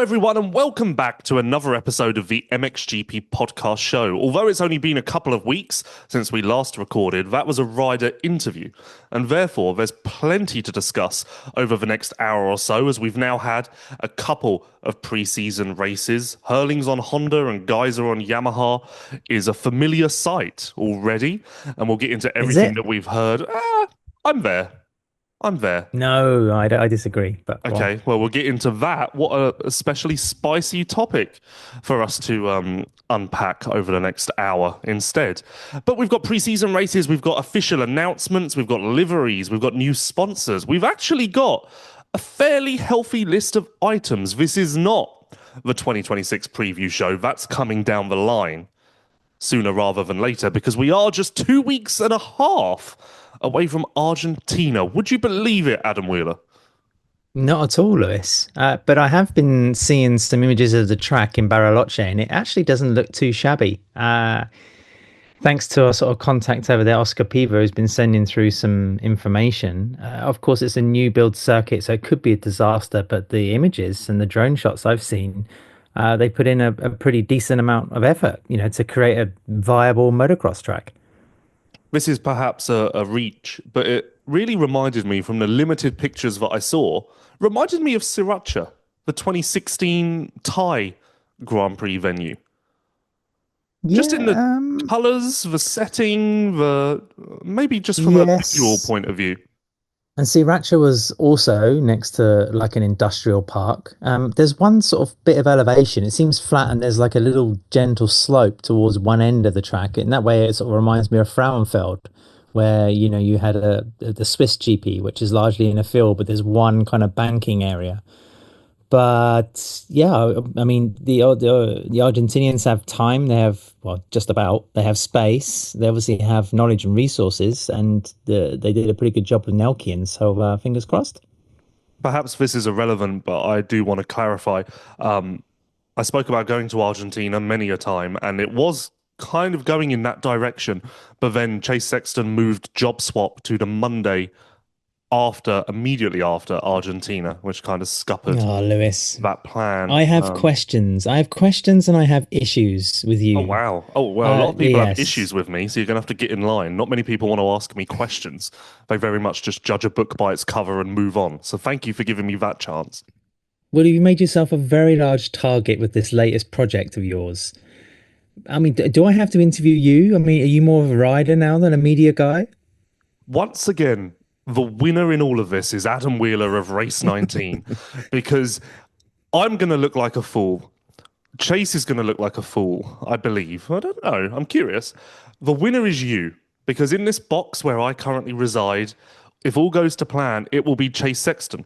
everyone, and welcome back to another episode of the MXGP Podcast Show. Although it's only been a couple of weeks since we last recorded, that was a rider interview, and therefore there's plenty to discuss over the next hour or so, as we've now had a couple of pre-season races. Hurlings on Honda and Gajser on Yamaha is a familiar sight already, and we'll get into everything that we've heard. I'm there. No, I disagree. But Okay, well, we'll get into that. What a especially spicy topic for us to unpack over the next hour instead. But we've got pre-season races, we've got official announcements, we've got liveries, we've got new sponsors. We've actually got a fairly healthy list of items. This is not the 2026 preview show. That's coming down the line sooner rather than later, because we are just 2 weeks and a half away from Argentina. Would you believe it, Adam Wheeler? not at all, Lewis. But I have been seeing some images of the track in Bariloche, and it actually doesn't look too shabby. Thanks to our sort of contact over there, Oscar Piva, who's been sending through some information. Of course, it's a new build circuit, so it could be a disaster, but the images and the drone shots I've seen, they put in a pretty decent amount of effort, to create a viable motocross track. This is perhaps a reach, but it really reminded me, from the limited pictures that I saw, reminded me of Sriracha, the 2016 Thai Grand Prix venue. Just in the colours, the setting, maybe just from a visual point of view. And Sriracha was also next to like an industrial park. There's one sort of bit of elevation. It seems flat, and there's like a little gentle slope towards one end of the track. In that way, it sort of reminds me of Frauenfeld, where you had the Swiss GP, which is largely in a field, but there's one kind of banking area. But yeah, I mean, the Argentinians have time. They have, well, just about. They have space. They obviously have knowledge and resources, and they did a pretty good job with Nelkian. So fingers crossed. Perhaps this is irrelevant, but I do want to clarify. I spoke about going to Argentina many a time, and it was kind of going in that direction. But then Chase Sexton moved job swap to the Monday immediately after Argentina, which kind of scuppered Lewis, that plan. I have questions. I have questions, and I have issues with you. Oh, wow. Oh, well, a lot of people have issues with me, so you're going to have to get in line. Not many people want to ask me questions. They very much just judge a book by its cover and move on. So thank you for giving me that chance. Well, you made yourself a very large target with this latest project of yours. I mean, do I have to interview you? I mean, are you more of a rider now than a media guy? Once again, the winner in all of this is Adam Wheeler of Race 19, because I'm going to look like a fool. Chase is going to look like a fool, I believe. I don't know. I'm curious. The winner is you, because in this box where I currently reside, if all goes to plan, it will be Chase Sexton,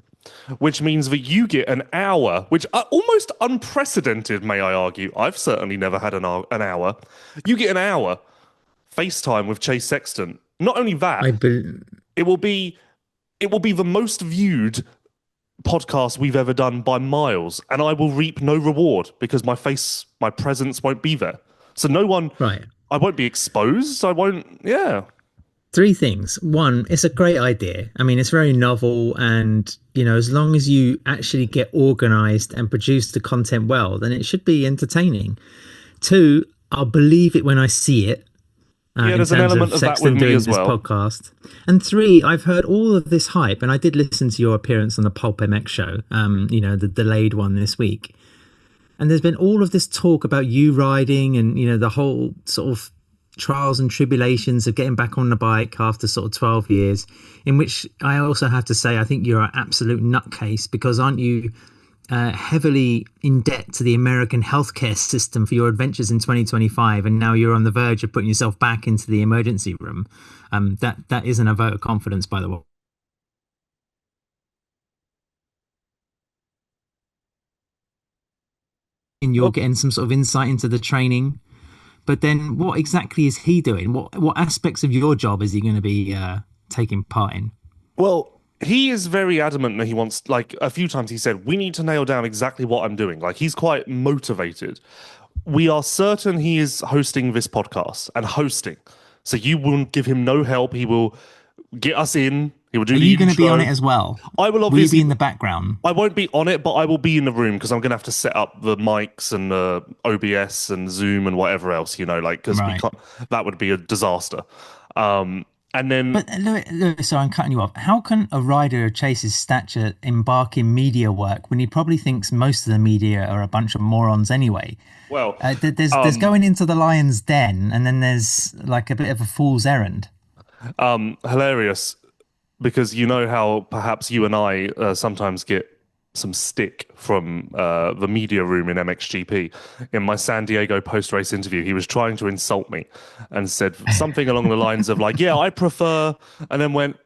which means that you get an hour, which are almost unprecedented, may I argue. I've certainly never had an hour. You get an hour FaceTime with Chase Sexton. Not only that, it will be the most viewed podcast we've ever done by miles, and I will reap no reward because my presence won't be there. So no one, right? I won't be exposed. I won't. Yeah. Three things. One, it's a great idea. I mean, it's very novel, and as long as you actually get organized and produce the content well, then it should be entertaining. Two, I'll believe it when I see it. There's an element of that with me as well. Podcast. And three, I've heard all of this hype, and I did listen to your appearance on the Pulp MX show, the delayed one this week. And there's been all of this talk about you riding and, the whole sort of trials and tribulations of getting back on the bike after sort of 12 years, in which I also have to say, I think you're an absolute nutcase, because aren't you heavily in debt to the American healthcare system for your adventures in 2025, and now you're on the verge of putting yourself back into the emergency room? That isn't a vote of confidence, by the way. And you're getting some sort of insight into the training, but then what exactly is he doing? What aspects of your job is he going to be taking part in? Well, he is very adamant that he wants, like a few times he said, we need to nail down exactly what I'm doing. Like, he's quite motivated. We are certain he is hosting this podcast and hosting. So you will give him no help. He will get us in. He will do Are the you going to be on intro. it as well? I will Will you be obviously. in the background? I won't be on it, but I will be in the room because I'm going to have to set up the mics and the OBS and Zoom and whatever else, like because we Right. can't. That would be a disaster. And then But Lewis, so I'm cutting you off. How can a rider of Chase's stature embark in media work when he probably thinks most of the media are a bunch of morons anyway? well, There's going into the lion's den, and then there's like a bit of a fool's errand. hilarious because you know how perhaps you and I sometimes get some stick from the media room in MXGP. In my San Diego post-race interview, he was trying to insult me and said something along the lines of like, "Yeah, I prefer," and then went,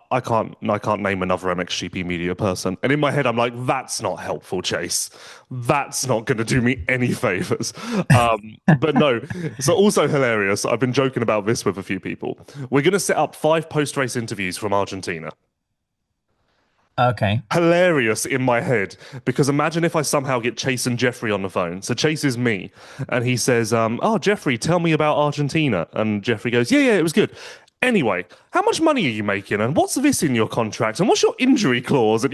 I can't name another MXGP media person. And in my head, I'm like, that's not helpful, Chase. That's not going to do me any favors. But no, so also hilarious. I've been joking about this with a few people. We're going to set up 5 post-race interviews from Argentina. Okay. Hilarious in my head because imagine if I somehow get Chase and Jeffrey on the phone. So Chase is me, and he says, "Oh, Jeffrey, tell me about Argentina." And Jeffrey goes, "Yeah, it was good. Anyway, how much money are you making, and what's this in your contract, and what's your injury clause?" And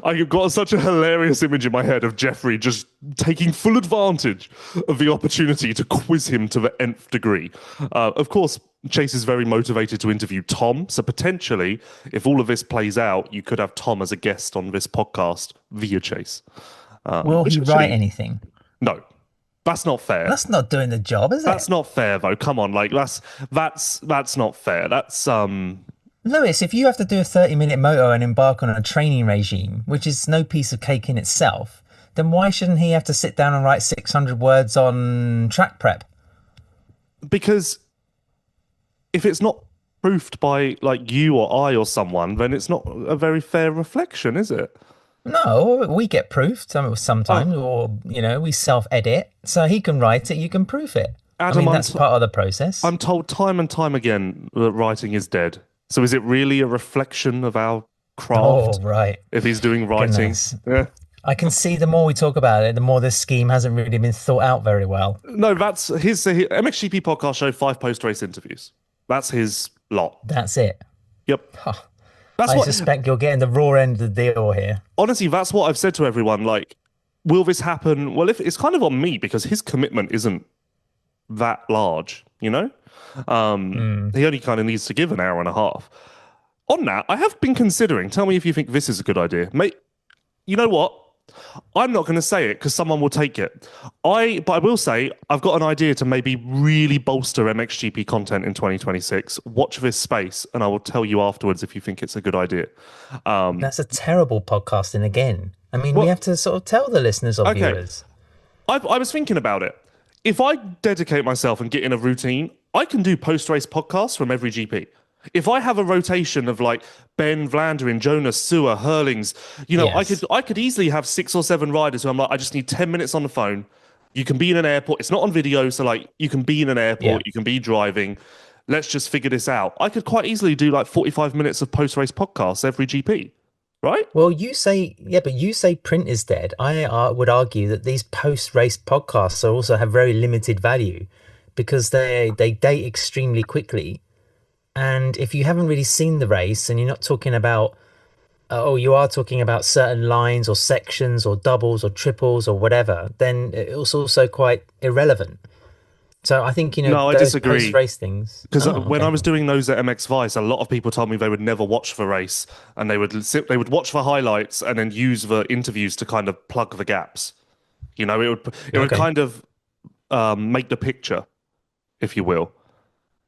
I've got such a hilarious image in my head of Jeffrey just taking full advantage of the opportunity to quiz him to the nth degree. Of course, Chase is very motivated to interview Tom, so potentially, if all of this plays out, you could have Tom as a guest on this podcast via Chase. Will he write anything? No. That's not fair. That's not doing the job, is it? That's not fair, though. Come on, like that's not fair. That's Lewis, if you have to do a 30-minute moto and embark on a training regime, which is no piece of cake in itself, then why shouldn't he have to sit down and write 600 words on track prep? Because if it's not proofed by like you or I or someone, then it's not a very fair reflection, is it? No, we get proofed sometimes, or we self-edit, so he can write it, you can proof it. Adam, that's part of the process. I'm told time and time again that writing is dead. So is it really a reflection of our craft? Oh, right. If he's doing writing, yeah. I can see the more we talk about it, the more this scheme hasn't really been thought out very well. No, that's his MXGP Podcast Show 5 post-race interviews. That's his lot. That's it. Yep. Huh. I suspect you're getting the raw end of the deal here. Honestly, that's what I've said to everyone. Like, will this happen? Well, if it's kind of on me because his commitment isn't that large, He only kind of needs to give an hour and a half. On that, I have been considering. Tell me if you think this is a good idea, mate. You know what? I'm not going to say it because someone will take it. But I will say I've got an idea to maybe really bolster MXGP content in 2026. Watch this space, and I will tell you afterwards if you think it's a good idea. That's a terrible podcasting again. I mean, we have to sort of tell the listeners or viewers. I was thinking about it. If I dedicate myself and get in a routine, I can do post-race podcasts from every GP. If I have a rotation of like Ben, Vlanderen, Jonas, Sewer, Hurlings, yes. I could easily have 6 or 7 riders who I'm like, I just need 10 minutes on the phone. You can be in an airport. It's not on video, so like you can be in an airport, you can be driving. Let's just figure this out. I could quite easily do like 45 minutes of post-race podcasts every GP, right? Well, you say print is dead. I would argue that these post-race podcasts also have very limited value because they date extremely quickly. And if you haven't really seen the race and you're not talking about, you are talking about certain lines or sections or doubles or triples or whatever, then it's also quite irrelevant. So I think, no, I disagree. Post-race things. Because when I was doing those at MX Vice, a lot of people told me they would never watch the race and they would watch the highlights and then use the interviews to kind of plug the gaps. It would kind of make the picture, if you will.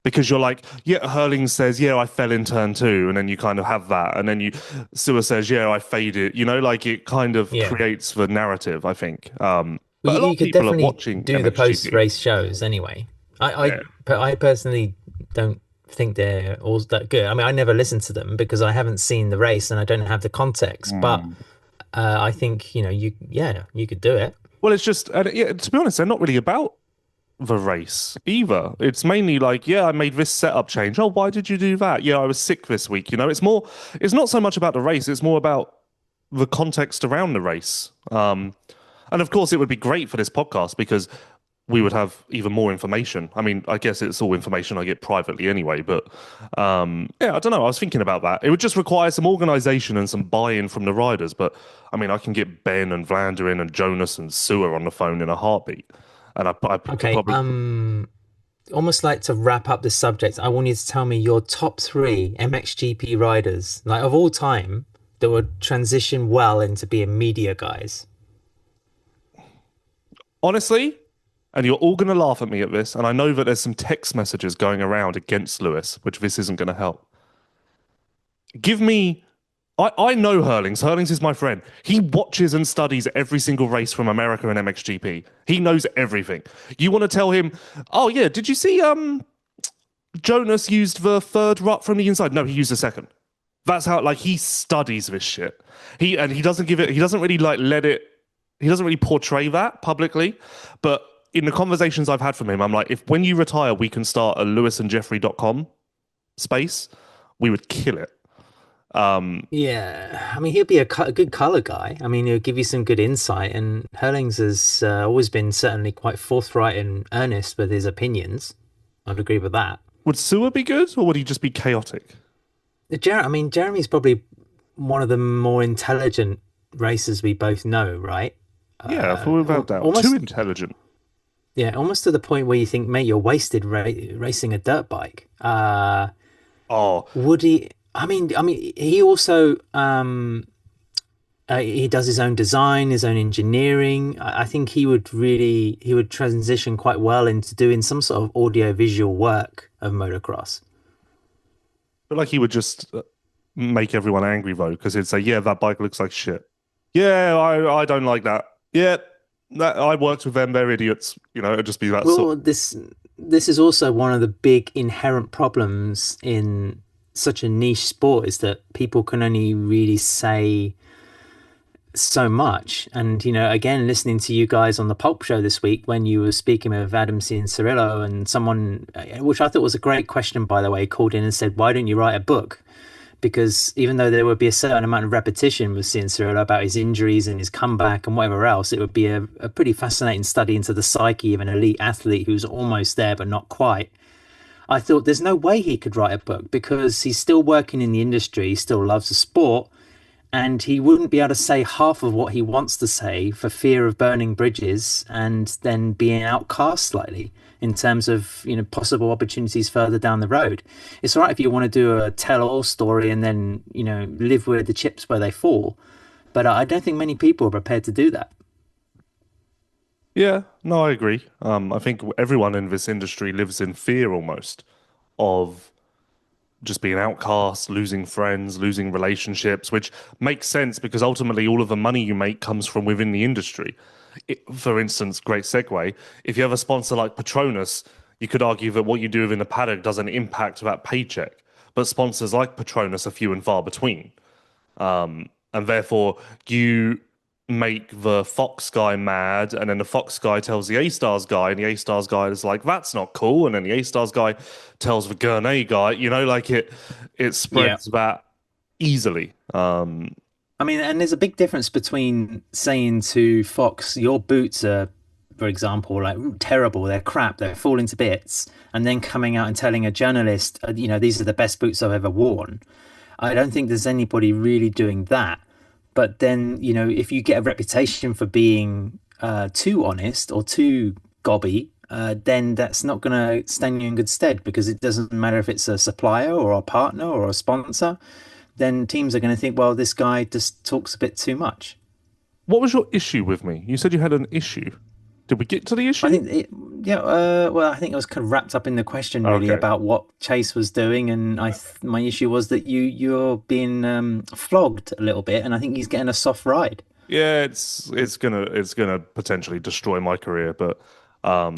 Because you're like, Hurling says, I fell in turn 2, and then you kind of have that, and then Sewer says, I faded. It kind of creates the narrative, I think. But a lot of people are watching do the post-race shows anyway. I personally don't think they're all that good. I mean, I never listen to them because I haven't seen the race and I don't have the context. But I think you could do it. Well, it's just to be honest, they're not really about the race either. It's mainly like, I made this setup change. Oh, why did you do that? I was sick this week. It's not so much about the race, it's more about the context around the race. And of course it would be great for this podcast because we would have even more information. I mean, I guess it's all information I get privately anyway, but yeah, I don't know. I was thinking about that. It would just require some organization and some buy-in from the riders. But I mean, I can get Ben and Vlander and Jonas and Sewer on the phone in a heartbeat. And I could Okay, probably almost like to wrap up this subject, I want you to tell me your top three MXGP riders, like of all time, that would transition well into being media guys. honestly, and you're all going to laugh at me at this, and I know that there's some text messages going around against Lewis, which this isn't going to help. Give me. I know Hurlings. Hurlings is my friend. He watches and studies every single race from America and MXGP. He knows everything. You want to tell him, oh yeah, did you see Jonas used the third rut from the inside? No, he used the second. That's how like he studies this shit. He doesn't give it, he doesn't really like let it, he doesn't really portray that publicly. But in the conversations I've had from him, I'm like, if when you retire, we can start a lewisandjeffrey.com space, we would kill it. Yeah, I mean, he'll be a good color guy. I mean, he'll give you some good insight. And Hurlings has always been certainly quite forthright and earnest with his opinions. I'd agree with that. Would Sewer be good or would he just be chaotic? I mean, Jeremy's probably one of the more intelligent racers we both know, right? Yeah, without doubt. Almost, Too intelligent. yeah, almost to the point where you think, mate, you're wasted racing a dirt bike. Oh, Would he? I mean, he also he does his own design, his own engineering. I think he would transition quite well into doing some sort of audio visual work of motocross. but like he would just make everyone angry though, because he'd say, "Yeah, that bike looks like shit. Yeah, I don't like that. Yeah, that I worked with them. They're idiots. You know, it'd just be that Well, sort." this is also one of the big inherent problems in such a niche sport is that people can only really say so much. And, you know, again, listening to you guys on the Pulp Show this week when you were speaking with Adam Cianciarillo and someone, which I thought was a great question, by the way, called in and said, why don't you write a book? Because even though there would be a certain amount of repetition with Cianciarillo about his injuries and his comeback and whatever else, it would be a pretty fascinating study into the psyche of an elite athlete who's almost there but not quite. I thought there's no way he could write a book because he's still working in the industry, he still loves the sport, and he wouldn't be able to say half of what he wants to say for fear of burning bridges and then being outcast slightly in terms of, you know, possible opportunities further down the road. It's all right if you want to do a tell-all story and then, you know, live with the chips where they fall, but I don't think many people are prepared to do that. Yeah, no, I agree. I think everyone in this industry lives in fear almost of just being outcast, losing friends, losing relationships, which makes sense because ultimately all of the money you make comes from within the industry. For instance, great segue, if you have a sponsor like Petronas, you could argue that what you do within the paddock doesn't impact that paycheck. But sponsors like Petronas are few and far between. And therefore, you make the Fox guy mad, and then the Fox guy tells the A Stars guy, and the A Stars guy is like, "That's not cool," and then the A Stars guy tells the Gurney guy, you know, like it Yeah. spreads that easily. I mean, and there's a big difference between saying to Fox, your boots are, for example, like terrible, they're crap, they're falling to bits, and then coming out and telling a journalist, you know, these are the best boots I've ever worn. I don't think there's anybody really doing that. But then, you know, if you get a reputation for being too honest or too gobby, then that's not going to stand you in good stead because it doesn't matter if it's a supplier or a partner or a sponsor. Then teams are going to think, well, this guy just talks a bit too much. What was your issue with me? You said you had an issue. Did we get to the I issue? think, yeah, well, I think it was kind of wrapped up in the question really Okay. about what Chase was doing, and my issue was that you're being flogged a little bit, and I think he's getting a soft ride. Yeah, it's gonna potentially destroy my career, but um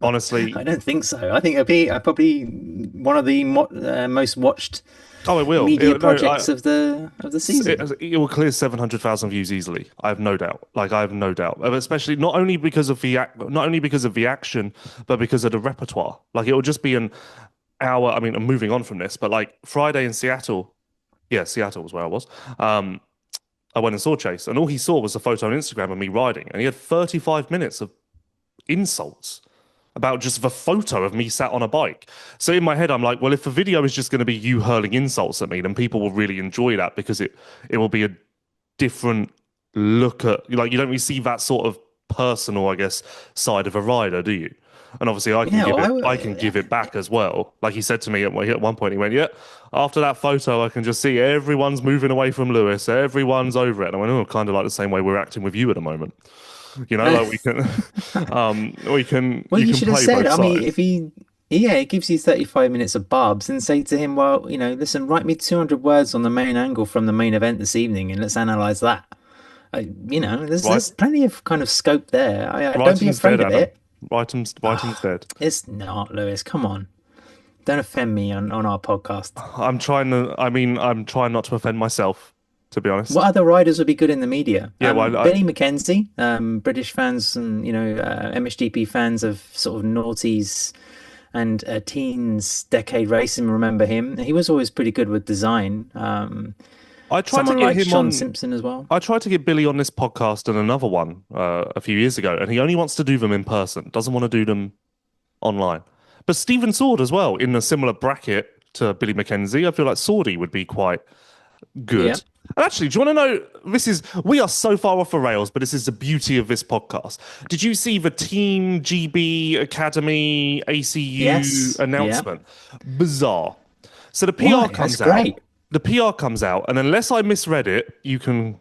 honestly, I don't think so. I think it'll be probably one of the most watched oh, it will. media No, projects of the season. it will clear 700,000 views easily. I have no doubt. Like I have no doubt. Especially not only because of not only because of the action, but because of the repertoire. Like it will just be an hour. I mean, I'm moving on from this, but like Friday in Seattle. Yeah, Seattle was where I was. I went and saw Chase, and all he saw was a photo on Instagram of me riding, and he had 35 minutes of insults about just the photo of me sat on a bike. So in my head, I'm like, well, if the video is just going to be you hurling insults at me, then people will really enjoy that because it will be a different look at, like, you don't receive that sort of personal, I guess, side of a rider, do you? And obviously, I can give it back as well. Like he said to me at one point, he went, "Yeah, after that photo, I can just see everyone's moving away from Lewis. Everyone's over it." And I went, "Oh, kind of like the same way we're acting with you at the moment." You know, like we can. Well, you should have play said. both I mean, sides. if he, yeah, it gives you 35 minutes of barbs, and say to him, well, listen, write me 200 words on the main angle from the main event this evening, and let's analyze that. Right, There's plenty of kind of scope there. Don't be writing's dead, afraid of Adam. it. Writing's dead. It's not, Lewis. Come on, don't offend me on our podcast. I'm trying to. I mean, I'm trying not to offend myself, to be honest. What other riders would be good in the media? Yeah, well, Billy McKenzie, British fans and MXGP fans of sort of noughties and teens decade racing remember him. He was always pretty good with design. I tried to Someone get like him Sean on. Simpson as well. I tried to get Billy on this podcast and another one a few years ago, and he only wants to do them in person. Doesn't want to do them online. But Stephen Sword as well, in a similar bracket to Billy McKenzie. I feel like Swordy would be quite Yeah. good. And actually, do you want to know? We are so far off the rails, but this is the beauty of this podcast. Did you see the Team GB Academy ACU Yes. announcement? Bizarre. So the PR Why? comes That's great. out. The PR comes out, and unless I misread it, you can,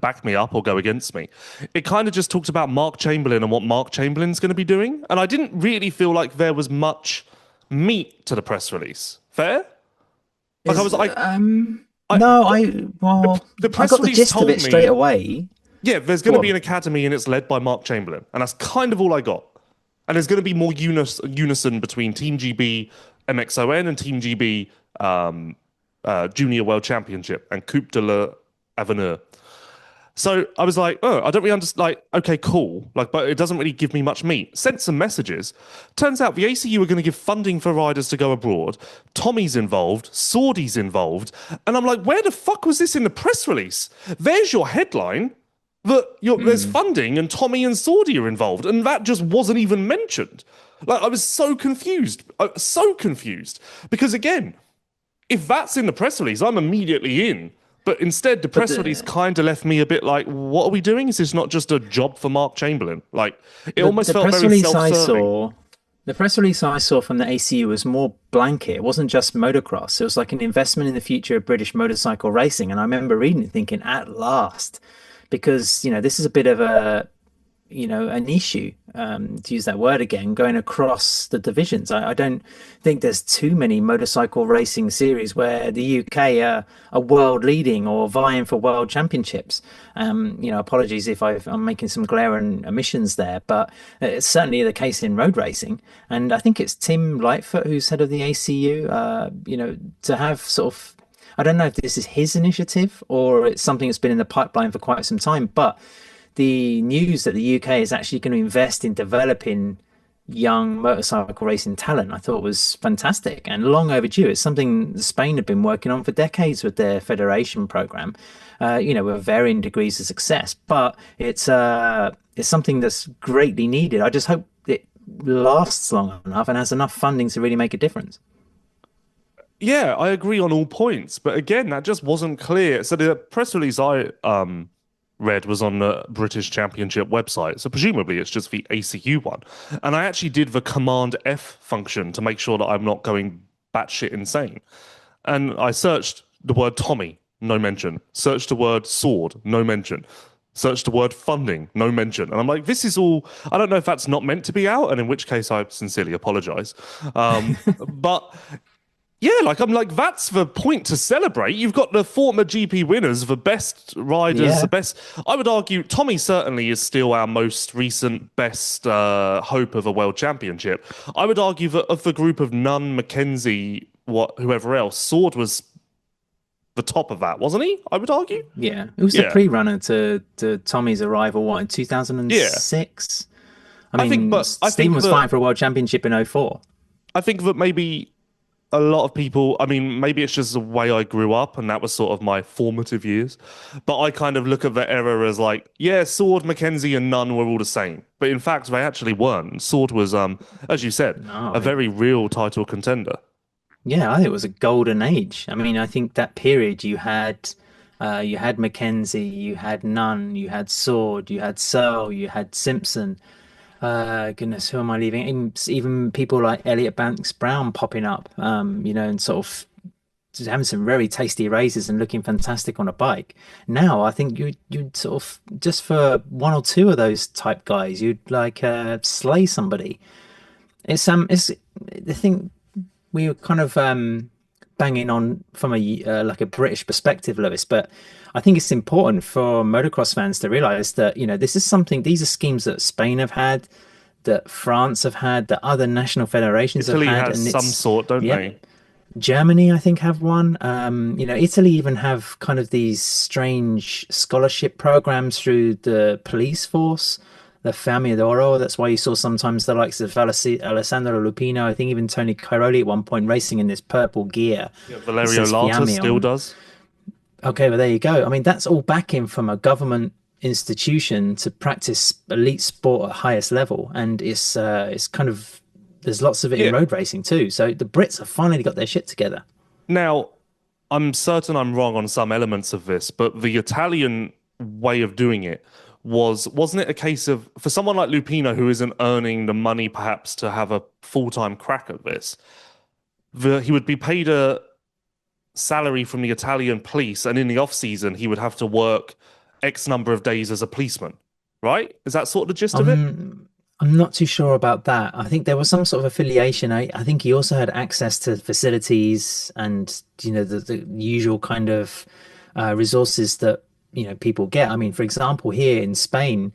back me up or go against me. It kind of just talked about Mark Chamberlain and what Mark Chamberlain's going to be doing, and I didn't really feel like there was much meat to the press release. Fair? Like I was like, the I press got the release gist of told it me, straight away. yeah, there's going to be an academy and it's led by Mark Chamberlain, and that's kind of all I got. And there's going to be more unison between Team GB MXON and Team GB Junior World Championship and Coupe de l'Avenir. So I was like, oh, I don't really understand. Like, okay, cool. Like, but it doesn't really give me much meat. Sent some messages. Turns out the ACU are going to give funding for riders to go abroad. Tommy's involved. Swordy's involved. And I'm like, where the fuck was this in the press release? There's your headline that there's funding and Tommy and Swordy are involved. And that just wasn't even mentioned. Like, I was so confused. Because again, if that's in the press release, I'm immediately in. But instead, the press release kind of left me a bit like, what are we doing? Is this not just a job for Mark Chamberlain? Like, it almost felt very self-serving. The press release I saw from the ACU was more blanket. It wasn't just motocross. It was like an investment in the future of British motorcycle racing. And I remember reading it thinking, at last, because, this is a bit of an issue, to use that word again, going across the divisions. I don't think there's too many motorcycle racing series where the UK are world leading or vying for world championships. Apologies if I'm making some glaring omissions there, but it's certainly the case in road racing. And I think it's Tim Lightfoot, who's head of the ACU, to have sort of, I don't know if this is his initiative or it's something that's been in the pipeline for quite some time, but the news that the UK is actually going to invest in developing young motorcycle racing talent, I thought was fantastic and long overdue. It's something Spain had been working on for decades with their federation program, with varying degrees of success. But it's something that's greatly needed. I just hope it lasts long enough and has enough funding to really make a difference. Yeah, I agree on all points. But again, that just wasn't clear. So the press release I read was on the British Championship website. So presumably it's just the ACU one. And I actually did the Command F function to make sure that I'm not going batshit insane. And I searched the word Tommy, no mention. Searched the word sword, no mention. Searched the word funding, no mention. And I'm like, this is all, I don't know if that's not meant to be out, and in which case I sincerely apologize. But yeah, I'm like, that's the point to celebrate. You've got the former GP winners, the best riders, the best. I would argue Tommy certainly is still our most recent best hope of a world championship. I would argue that of the group of Nunn, McKenzie, whoever else, Sword was the top of that, wasn't he? I would argue. Yeah, it was the pre-runner to Tommy's arrival. What, in 2006? I mean, Stephen was fighting for a world championship in 2004. I think that maybe a lot of people, I mean, maybe it's just the way I grew up and that was sort of my formative years. But I kind of look at the era as like, yeah, Sword, Mackenzie, and Nunn were all the same. But in fact, they actually weren't. Sword was, as you said, No, a very real title contender. yeah, I think it was a golden age. I mean, I think that period you had Mackenzie, you had Nunn, you had Sword, you had Searle, you had Simpson. Goodness, who am I leaving? Even people like Elliot Banks Brown popping up, and sort of just having some very tasty races and looking fantastic on a bike. Now, I think you'd sort of just for one or two of those type guys, you'd like slay somebody. It's the thing we were kind of banging on from a like a British perspective, Lewis, but I think it's important for motocross fans to realize that this is something. These are schemes that Spain have had, that France have had, that other national federations have Italy had, has and some it's sort, don't yeah. they? Germany, I think, have one. Italy even have kind of these strange scholarship programs through the police force, the Famia d'Oro. That's why you saw sometimes the likes of Alessandro Lupino, I think even Tony Cairoli at one point racing in this purple gear Yeah, that Valerio says Lata Fiamme still on. does. Okay, well, there you go. I mean, that's all backing from a government institution to practice elite sport at highest level, and it's kind of there's lots of it in Yeah. road racing too. So the Brits have finally got their shit together. Now, I'm certain I'm wrong on some elements of this, but the Italian way of doing it wasn't it a case of for someone like Lupino who isn't earning the money perhaps to have a full-time crack at this, he would be paid a salary from the Italian police, and in the off season he would have to work X number of days as a policeman, right? Is that sort of the gist of it? I'm not too sure about that. I think there was some sort of affiliation. I think he also had access to facilities and the usual kind of resources that people get. I mean, for example, here in Spain,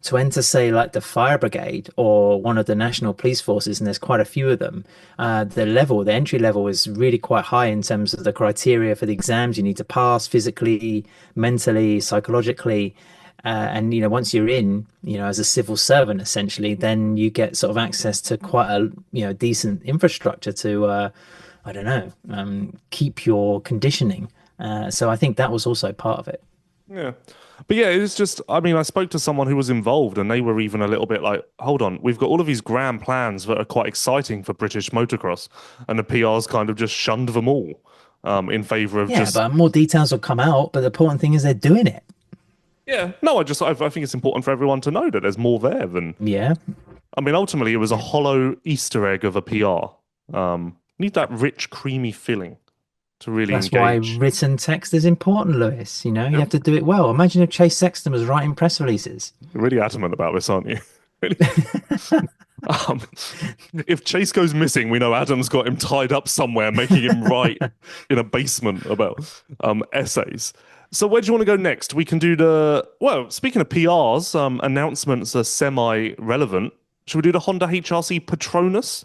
to enter, say, like the fire brigade or one of the national police forces, and there's quite a few of them, the entry level is really quite high in terms of the criteria for the exams you need to pass physically, mentally, psychologically. And once you're in, as a civil servant, essentially, then you get sort of access to quite a decent infrastructure to, I don't know, keep your conditioning. So I think that was also part of it. Yeah. But yeah, it was just, I mean, I spoke to someone who was involved and they were even a little bit like, hold on, we've got all of these grand plans that are quite exciting for British motocross. And the PR's kind of just shunned them all in favor of Yeah, just, but more details will come out. But the important thing is they're doing it. yeah, no, I think it's important for everyone to know that there's more there than, Yeah. I mean, ultimately it was a hollow Easter egg of a PR. Need that rich, creamy filling to really That's why engage. written text is important, Lewis. You Yep. have to do it well. Imagine if Chase Sexton was writing press releases. You're really adamant about this, aren't you? Really? Um, if Chase goes missing, we know Adam's got him tied up somewhere, making him write in a basement about essays. So where do you want to go next? We can do well, speaking of PRs, announcements are semi-relevant. Should we do the Honda HRC Petronas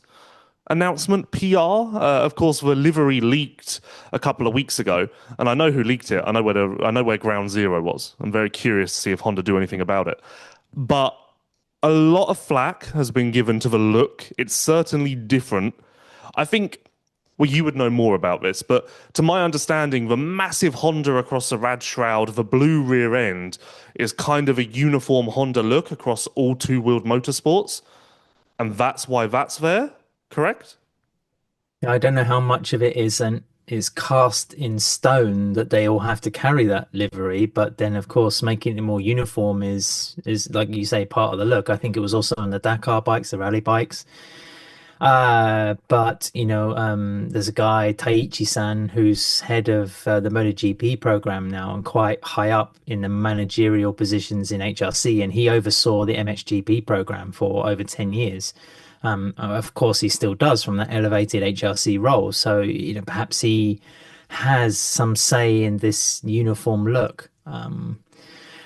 announcement PR? Of course, the livery leaked a couple of weeks ago, and I know who leaked it. I know where Ground Zero was. I'm very curious to see if Honda do anything about it. But a lot of flack has been given to the look. It's certainly different. I think, well, you would know more about this, but to my understanding, the massive Honda across the rad shroud, the blue rear end, is kind of a uniform Honda look across all two-wheeled motorsports. And that's why that's there, correct? I don't know how much of it is cast in stone that they all have to carry that livery, but then of course making it more uniform is like you say part of the look. I think it was also on the Dakar bikes, the rally bikes. But there's a guy, Taiichi-san, who's head of the MotoGP program now and quite high up in the managerial positions in HRC, and he oversaw the MXGP program for over 10 years. Of course, he still does from that elevated HRC role. So, perhaps he has some say in this uniform look.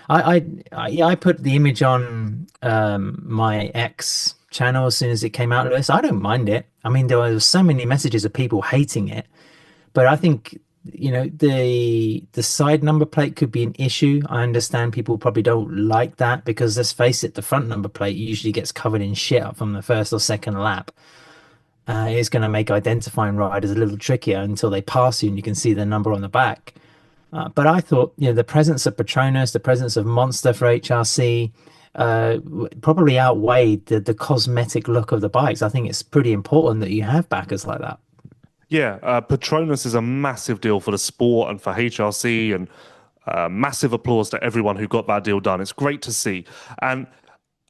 I put the image on my X channel as soon as it came out, Lewis. I don't mind it. I mean, there were so many messages of people hating it, but I think the side number plate could be an issue. I understand people probably don't like that because let's face it, the front number plate usually gets covered in shit up from the first or second lap. it's going to make identifying riders a little trickier until they pass you and you can see the number on the back. But I thought, the presence of Petronas, the presence of Monster for HRC, probably outweighed the cosmetic look of the bikes. I think it's pretty important that you have backers like that. Yeah, Petronas is a massive deal for the sport and for HRC, and massive applause to everyone who got that deal done. It's great to see. And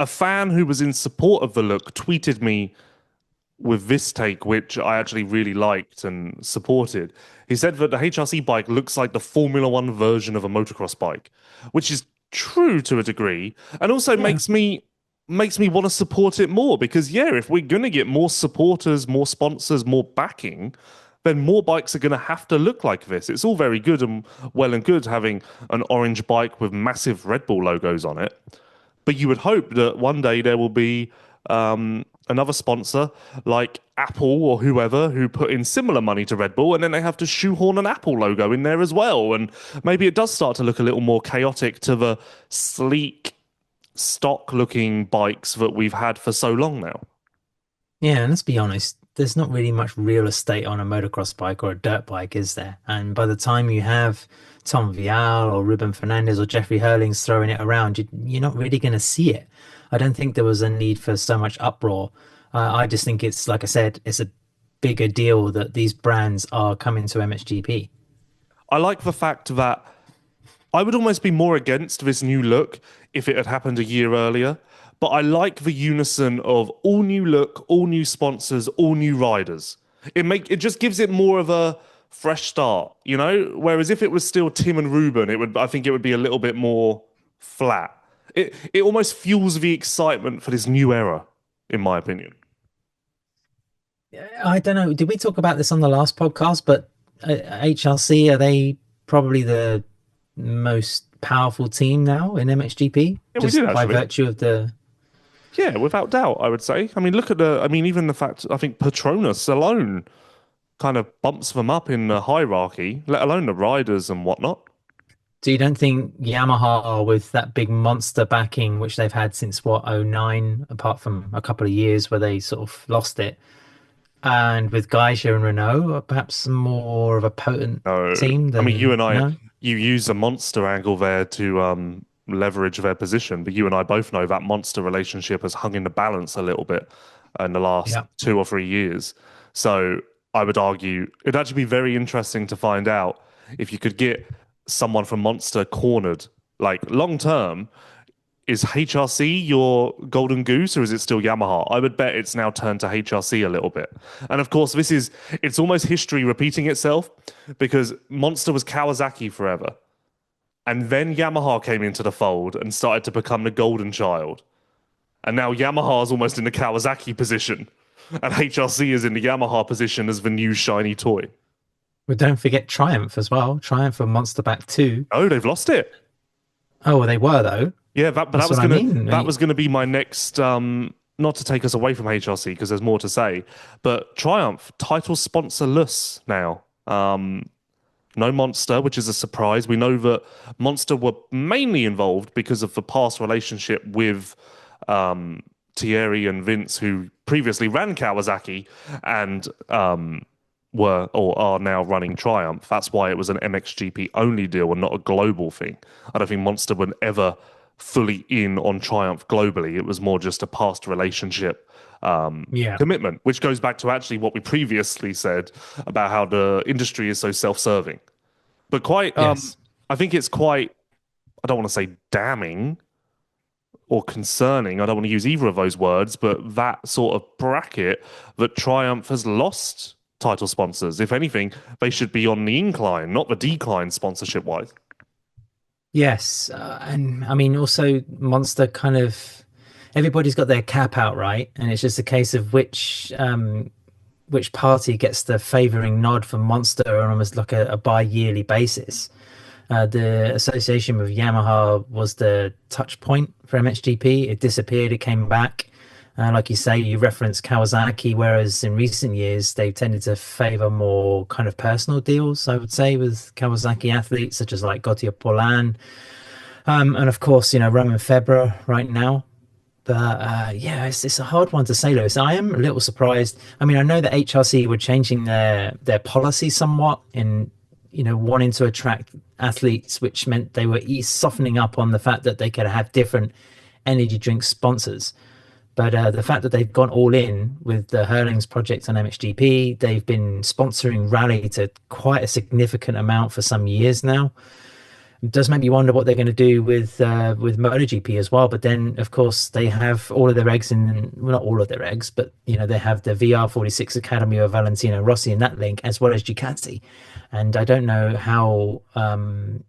a fan who was in support of the look tweeted me with this take, which I actually really liked and supported. He said that the HRC bike looks like the Formula One version of a motocross bike, which is true to a degree, and also makes me want to support it more because if we're going to get more supporters, more sponsors, more backing, then more bikes are going to have to look like this. It's all very good and well and good having an orange bike with massive Red Bull logos on it, but you would hope that one day there will be another sponsor like Apple or whoever who put in similar money to Red Bull, and then they have to shoehorn an Apple logo in there as well. And maybe it does start to look a little more chaotic to the sleek, stock looking bikes that we've had for so long now. Yeah, and let's be honest, there's not really much real estate on a motocross bike or a dirt bike, is there? And by the time you have Tom Vial or Ruben Fernandez or Jeffrey Hurlings throwing it around, you're not really going to see it. I don't think there was a need for so much uproar. I just think it's, like I said, it's a bigger deal that these brands are coming to MXGP. I like the fact that I would almost be more against this new look if it had happened a year earlier. But I like the unison of all new look, all new sponsors, all new riders. It just gives it more of a fresh start, Whereas if it was still Tim and Ruben, I think it would be a little bit more flat. It almost fuels the excitement for this new era, in my opinion. I don't know. Did we talk about this on the last podcast? But HRC, are they probably the most powerful team now in MXGP? Yeah, just we did, by actually. virtue of the. Yeah, without doubt, I would say. I mean, look at even the fact, I think Petronas alone kind of bumps them up in the hierarchy, let alone the riders and whatnot. So you don't think Yamaha, with that big monster backing, which they've had since what, '09, apart from a couple of years where they sort of lost it, and with Gajser and Renault, are perhaps more of a potent No, team I mean, than no? you use a monster angle there to leverage their position, but you and I both know that monster relationship has hung in the balance a little bit in the last Yeah. 2 or 3 years. So I would argue it'd actually be very interesting to find out if you could get someone from Monster cornered, like long term. Is HRC your golden goose, or is it still Yamaha? I would bet it's now turned to HRC a little bit. And of course, it's almost history repeating itself because Monster was Kawasaki forever. And then Yamaha came into the fold and started to become the golden child. And now Yamaha is almost in the Kawasaki position. And HRC is in the Yamaha position as the new shiny toy. But don't forget Triumph as well. Triumph and Monster back 2. Oh, they've lost it. Oh, well, they were though. Yeah, that That's was what I gonna mean. that was gonna be my next. Not to take us away from HRC because there's more to say, but Triumph title sponsorless now. No Monster, which is a surprise. We know that Monster were mainly involved because of the past relationship with Thierry and Vince, who previously ran Kawasaki and were or are now running Triumph. That's why it was an MXGP only deal and not a global thing. I don't think Monster were ever fully in on Triumph globally. It was more just a past relationship commitment, which goes back to actually what we previously said about how the industry is so self-serving. But Yes. I think it's quite, I don't want to say damning or concerning. I don't want to use either of those words, but that sort of bracket that Triumph has lost title sponsors. If anything, they should be on the incline, not the decline sponsorship-wise. Yes, and I mean also Monster kind of everybody's got their cap out, right? And it's just a case of which party gets the favoring nod for Monster on almost like a bi-yearly basis. The association with Yamaha was the touch point for MXGP. It disappeared, it came back. Like you say, you referenced Kawasaki, whereas in recent years they've tended to favor more kind of personal deals, I would say, with Kawasaki athletes such as like Gautier Paulin, and of course, Roman Febvre right now. But yeah, it's a hard one to say, Lewis. I am a little surprised. I mean, I know that HRC were changing their policy somewhat in, wanting to attract athletes, which meant they were softening up on the fact that they could have different energy drink sponsors. But the fact that they've gone all in with the Hurlings project on MXGP, they've been sponsoring Rally to quite a significant amount for some years now. It does make me wonder what they're going to do with MotoGP as well. But then, of course, they have all of their eggs in, well, not all of their eggs, but they have the VR46 Academy of Valentino Rossi in that link, as well as Ducati. And I don't know how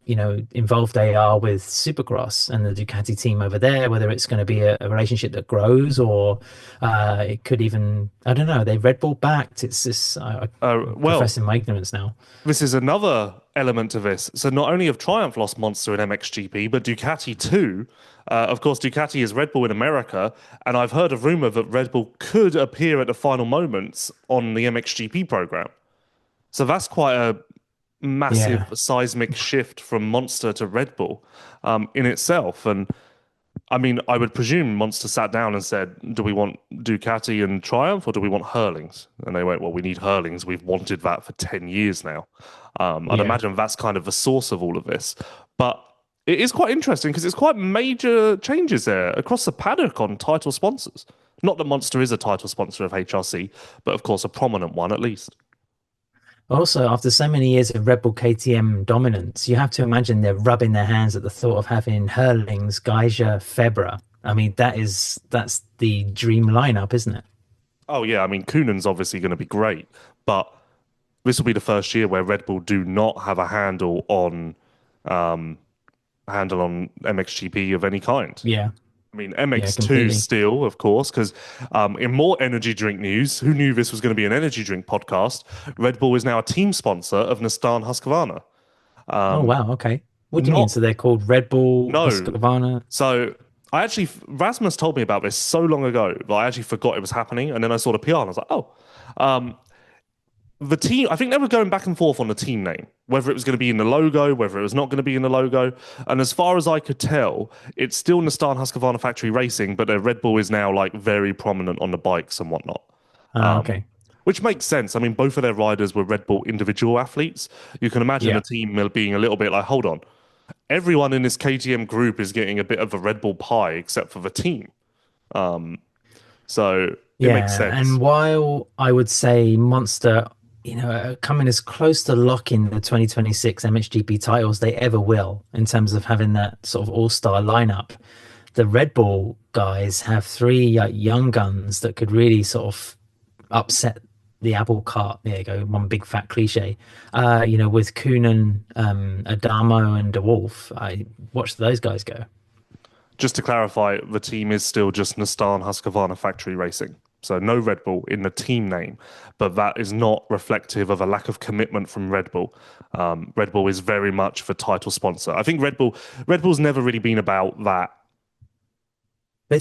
involved they are with Supercross and the Ducati team over there, whether it's going to be a relationship that grows, or it could even, I don't know, they've Red Bull backed. It's this, professing my ignorance now. This is another element to this. So not only have Triumph lost Monster in MXGP, but Ducati too. Of course, Ducati is Red Bull in America, and I've heard a rumor that Red Bull could appear at the final moments on the MXGP program. So that's quite a massive seismic shift from Monster to Red Bull in itself. And I mean, I would presume Monster sat down and said, do we want Ducati and Triumph, or do we want Hurlings? And they went, well, we need Hurlings. We've wanted that for 10 years now. I'd imagine that's kind of the source of all of this. But it is quite interesting because it's quite major changes there across the paddock on title sponsors. Not that Monster is a title sponsor of HRC, but of course a prominent one at least. Also, after so many years of Red Bull KTM dominance, you have to imagine they're rubbing their hands at the thought of having Hurlings, Gajser, Febvre. I mean, that's the dream lineup, isn't it? Oh yeah, I mean, Coenens obviously going to be great, but this will be the first year where Red Bull do not have a handle on MXGP of any kind. Yeah. I mean, MX2 still, of course, because in more energy drink news, who knew this was going to be an energy drink podcast? Red Bull is now a team sponsor of Nissan Husqvarna. Oh, wow. Okay. What do you mean? So they're called Red Bull Husqvarna? So Rasmus told me about this so long ago that I actually forgot it was happening. And then I saw the PR and I was like, oh. The team, I think they were going back and forth on the team name, whether it was going to be in the logo, whether it was not going to be in the logo. And as far as I could tell, it's still Nissan Husqvarna Factory Racing, but their Red Bull is now like very prominent on the bikes and whatnot. Okay. Which makes sense. I mean, both of their riders were Red Bull individual athletes. You can imagine the team being a little bit like, hold on, everyone in this KTM group is getting a bit of a Red Bull pie except for the team. So it makes sense. And while I would say Monster, coming as close to locking the 2026 MXGP titles they ever will in terms of having that sort of all-star lineup, the Red Bull guys have three young guns that could really sort of upset the apple cart. There you go, one big fat cliche. With Coenen, Adamo, and De Wolf, I watched those guys go. Just to clarify, the team is still just Nissan Husqvarna Factory Racing. So no Red Bull in the team name, but that is not reflective of a lack of commitment from Red Bull. Red Bull is very much the title sponsor. I think Red Bull's never really been about that. They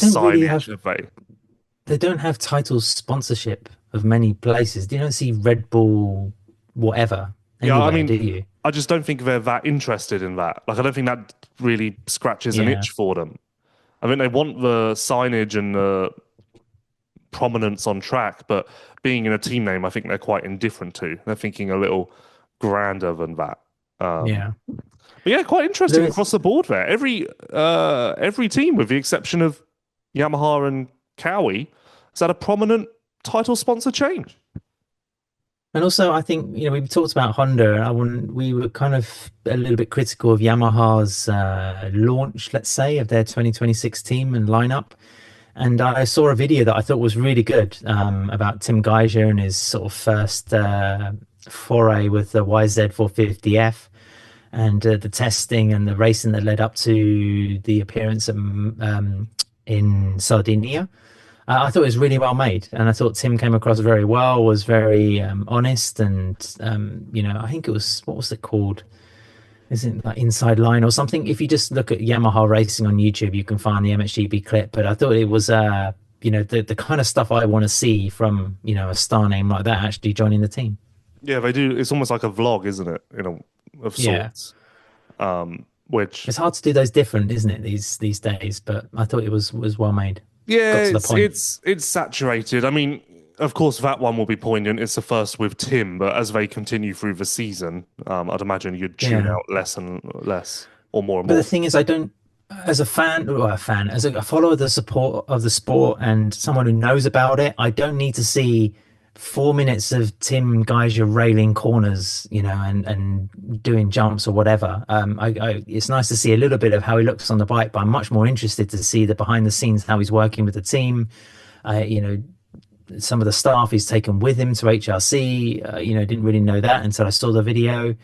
don't have title sponsorship of many places. You don't see Red Bull whatever anywhere, do you? I just don't think they're that interested in that. Like, I don't think that really scratches an itch for them. I mean, they want the signage and the prominence on track, but being in a team name, I think they're quite indifferent to. They're thinking a little grander than that. But yeah, quite interesting across the board there. Every team, with the exception of Yamaha and Cowie, has had a prominent title sponsor change. And also, I think, we've talked about Honda. We were kind of a little bit critical of Yamaha's launch, let's say, of their 2026 team and lineup. And I saw a video that I thought was really good about Tim Gajser and his sort of first foray with the YZ450F and the testing and the racing that led up to the appearance in Sardinia. I thought it was really well made, and I thought Tim came across very well, was very honest, and I think it was, what was it called? Isn't like Inside Line or something? If you just look at Yamaha racing on YouTube, you can find the MXGP clip. But I thought it was, the kind of stuff I want to see from, a star name like that actually joining the team. Yeah, they do. It's almost like a vlog, isn't it? Of sorts. Which it's hard to do those different, isn't it? These days. But I thought it was well made. Yeah, got to the it's point. it's saturated. I mean, of course, that one will be poignant. It's the first with Tim, but as they continue through the season, I'd imagine you'd tune Yeah. out less and less, or more and But the more. thing is, I don't, as a fan, well, a fan, as a follower of the support of the sport and someone who knows about it, I don't need to see 4 minutes of Tim Gajser railing corners, and doing jumps or whatever. It's nice to see a little bit of how he looks on the bike, but I'm much more interested to see the behind the scenes, how he's working with the team. You know, some of the staff he's taken with him to HRC. Didn't really know that until I saw the video.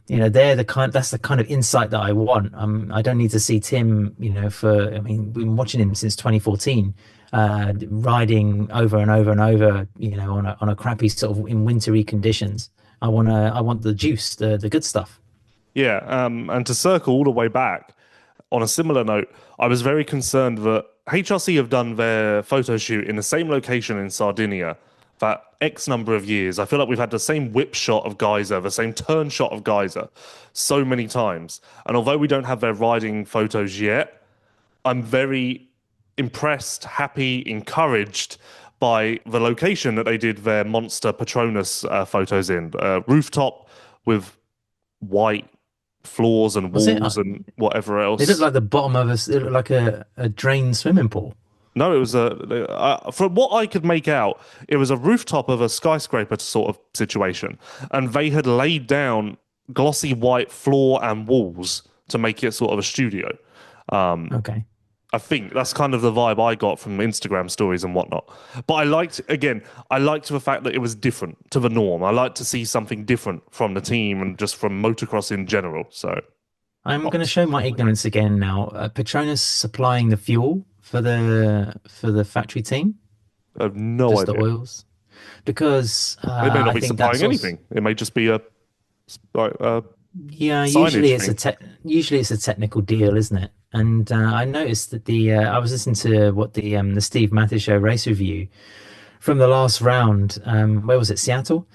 That's the kind of insight that I want. I don't need to see Tim, we've been watching him since 2014, riding over and over and over, on a crappy sort of in wintry conditions. I want the juice, the good stuff. Yeah, and to circle all the way back, on a similar note, I was very concerned that HRC have done their photo shoot in the same location in Sardinia for X number of years. I feel like we've had the same whip shot of Gajser, the same turn shot of Gajser so many times. And although we don't have their riding photos yet, I'm very impressed, happy, encouraged by the location that they did their monster Petronas photos in. Rooftop with white floors and Was it? walls and whatever It looked else. like the bottom of it looked like a drained swimming pool. No, it was from what I could make out, it was a rooftop of a skyscraper sort of situation, and they had laid down glossy white floor and walls to make it sort of a studio. Okay. I think that's kind of the vibe I got from Instagram stories and whatnot. But I liked the fact that it was different to the norm. I like to see something different from the team and just from motocross in general. So, I'm going to show my ignorance again now. Petronas supplying the fuel for the factory team, I have no just the idea. oils, because They may not I be think that's supplying also, anything. It may just be a yeah. signage thing. Usually it's a technical deal, isn't it? And I noticed that I was listening to what the Steve Matthews show race review from the last round. Where was it? Seattle.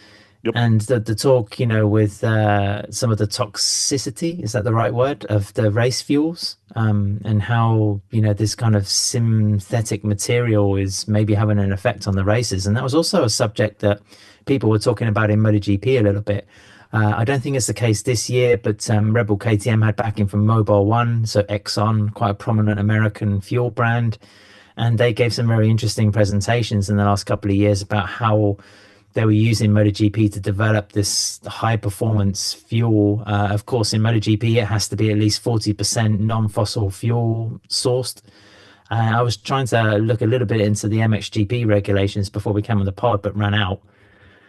Yep. And the talk, with some of the toxicity, is that the right word, of the race fuels, and how, this kind of synthetic material is maybe having an effect on the races. And that was also a subject that people were talking about in MotoGP a little bit. I don't think it's the case this year, but Rebel KTM had backing from Mobile One, so Exxon, quite a prominent American fuel brand. And they gave some very interesting presentations in the last couple of years about how they were using MotoGP to develop this high performance fuel. Of course, in MotoGP, it has to be at least 40% non-fossil fuel sourced. I was trying to look a little bit into the MXGP regulations before we came on the pod, but ran out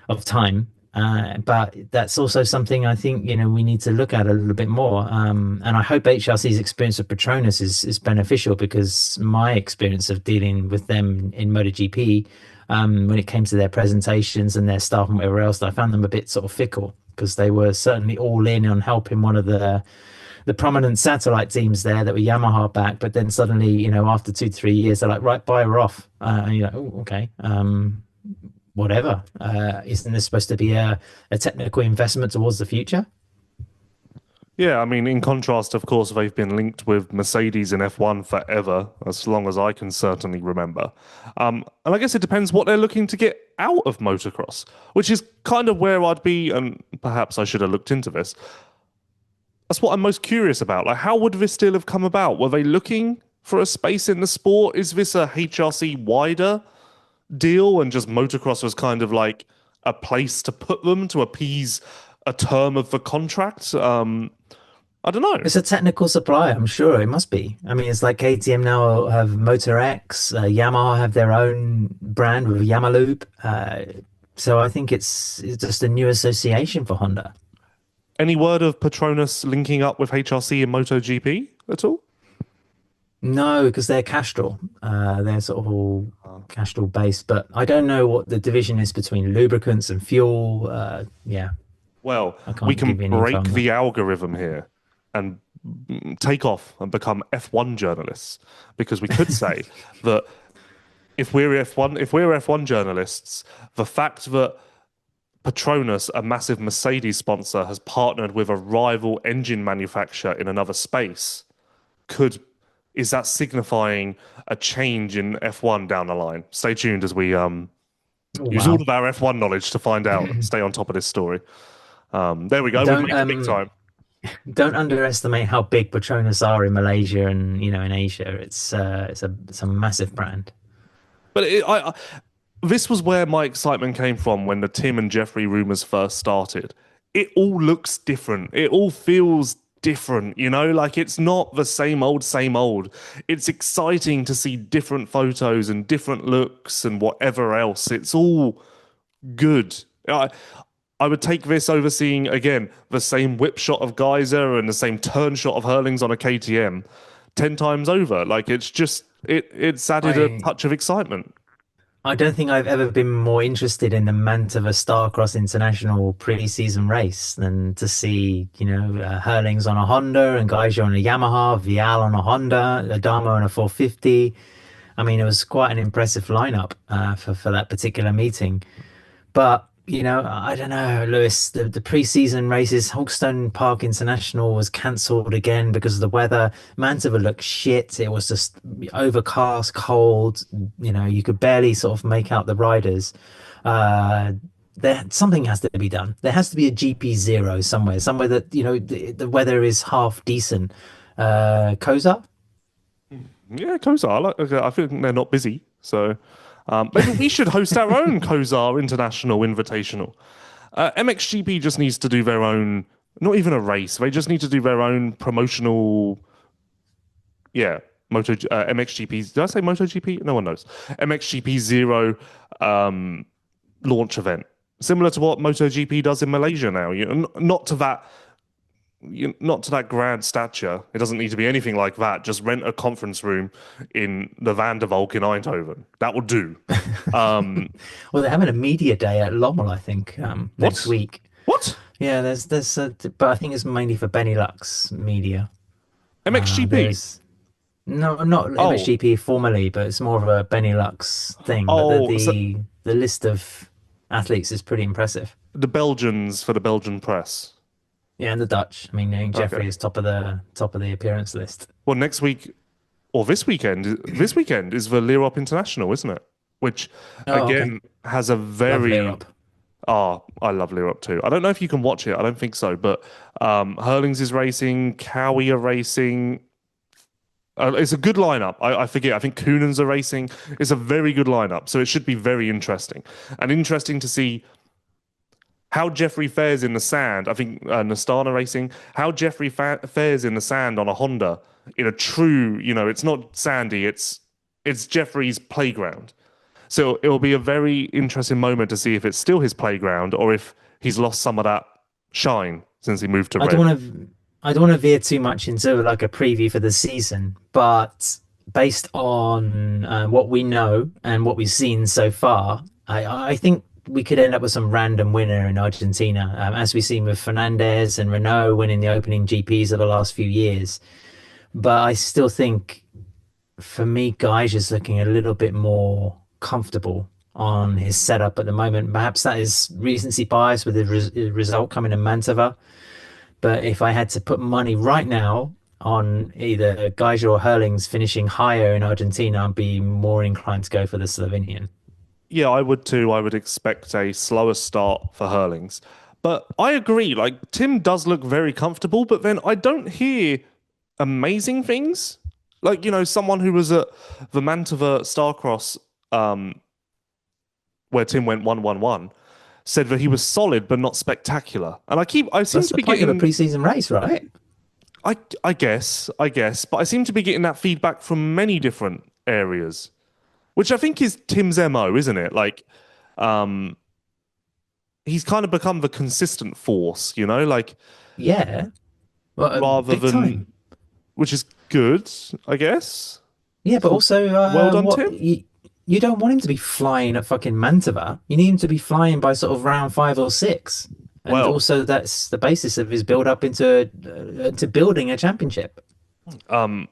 of time. But that's also something I think, we need to look at a little bit more. And I hope HRC's experience of Petronas is beneficial, because my experience of dealing with them in MotoGP, when it came to their presentations and their staff and whatever else, I found them a bit sort of fickle, because they were certainly all in on helping one of the prominent satellite teams there that were Yamaha back, but then suddenly, after 2 to 3 years, they're like, right, buy her off. And you're like, oh, okay. Whatever. Isn't this supposed to be a technical investment towards the future? Yeah, I mean, in contrast, of course, they've been linked with Mercedes in F1 forever, as long as I can certainly remember. And I guess it depends what they're looking to get out of motocross, which is kind of where I'd be, and perhaps I should have looked into this. That's what I'm most curious about. Like, how would this deal have come about? Were they looking for a space in the sport? Is this a HRC wider deal, and just motocross was kind of like a place to put them to appease a term of the contract? I don't know. It's a technical supplier, I'm sure it must be. I mean, it's like KTM now have Motor X, Yamaha have their own brand with Yamalube. So I think it's just a new association for Honda. Any word of Petronas linking up with HRC in MotoGP at all? No, because they're Castrol. They're sort of all Castrol based, but I don't know what the division is between lubricants and fuel. Yeah, Well, I we can't can give you any info break on the that. algorithm here and take off and become F1 journalists, because we could say that if we're F1 journalists, the fact that Petronas, a massive Mercedes sponsor, has partnered with a rival engine manufacturer in another space could is that signifying a change in F1 down the line? Stay tuned as we use all Wow. of our F1 knowledge to find out and stay on top of this story. There we go. We've Don't made it big time. don't underestimate how big Petronas are in Malaysia and in Asia. It's a massive brand. But this was where my excitement came from when the Tim and Jeffrey rumors first started. It all looks different. It all feels different, like it's not the same old, same old. It's exciting to see different photos and different looks and whatever else. It's all good. I would take this over seeing, again, the same whip shot of Gajser and the same turn shot of Hurlings on a KTM 10 times over. Like, it's added a I touch of excitement. I don't think I've ever been more interested in the Mantova Starcross International pre-season race than to see, Hurlings on a Honda and Gajser on a Yamaha, Vial on a Honda, Adamo on a 450. I mean, it was quite an impressive lineup for that particular meeting. But, I don't know, Lewis, the pre-season races, Hogstone Park International was cancelled again because of the weather. Mantova looked shit. It was just overcast, cold. You could barely sort of make out the riders. Something has to be done. There has to be a GP0 somewhere that, the weather is half decent. Koza? Yeah, Kozar. I think they're not busy. So maybe we should host our own Kozar International Invitational. MXGP just needs to do their own, not even a race. They just need to do their own promotional, MXGP. Did I say MotoGP? No one knows. MXGP Zero launch event. Similar to what MotoGP does in Malaysia now. Not to that grand stature. It doesn't need to be anything like that. Just rent a conference room in the Van der Valk in Eindhoven. That will do. Well, they're having a media day at Lommel, I think, next What? week. What? Yeah, but I think it's mainly for Benelux media. MXGP? There's no, not Oh, MXGP formally, but it's more of a Benelux thing. But oh, so the list of athletes is pretty impressive. the Belgians for the Belgian press. Yeah, and the Dutch. I mean, I think Okay. Jeffrey is top of the appearance list. Well, next week or this weekend is the Lirop International, isn't it? Which Oh, okay. again has a Lovely, very Rob. I love Lirop too. I don't know if you can watch it. I don't think so, but Hurlings is racing, Cowie are racing. It's a good lineup. I forget. I think Coenens are racing. It's a very good lineup, so it should be very interesting and interesting to see how Jeffrey fares in the sand. I think Nastana Racing, how Jeffrey fares in the sand on a Honda in a true, it's not sandy, it's Jeffrey's playground. So it will be a very interesting moment to see if it's still his playground or if he's lost some of that shine since he moved to I don't Red. want to I don't want to veer too much into like a preview for the season, but based on what we know and what we've seen so far, I think we could end up with some random winner in Argentina, as we've seen with Fernandez and Renault winning the opening GPs of the last few years. But I still think, for me, Gage is looking a little bit more comfortable on his setup at the moment. Perhaps that is recency bias with the result coming in Mantova. But if I had to put money right now on either Geiger or Hurlings finishing higher in Argentina, I'd be more inclined to go for the Slovenian. Yeah, I would too. I would expect a slower start for Hurlings. But I agree, like Tim does look very comfortable, but then I don't hear amazing things. Like, someone who was at the Mantova Starcross, where Tim went 1-1-1, said that he was solid but not spectacular. And I seem That's to the be point of a getting preseason race, right? I guess, but I seem to be getting that feedback from many different areas, which I think is Tim's MO, isn't it? Like, um, he's kind of become the consistent force, like Yeah, well, rather big than, time. which is good, I guess. Yeah, but So also, well done, what Tim. you don't want him to be flying at fucking Mantova. You need him to be flying by sort of round 5 or 6, and Well, also that's the basis of his build up into building a championship. um,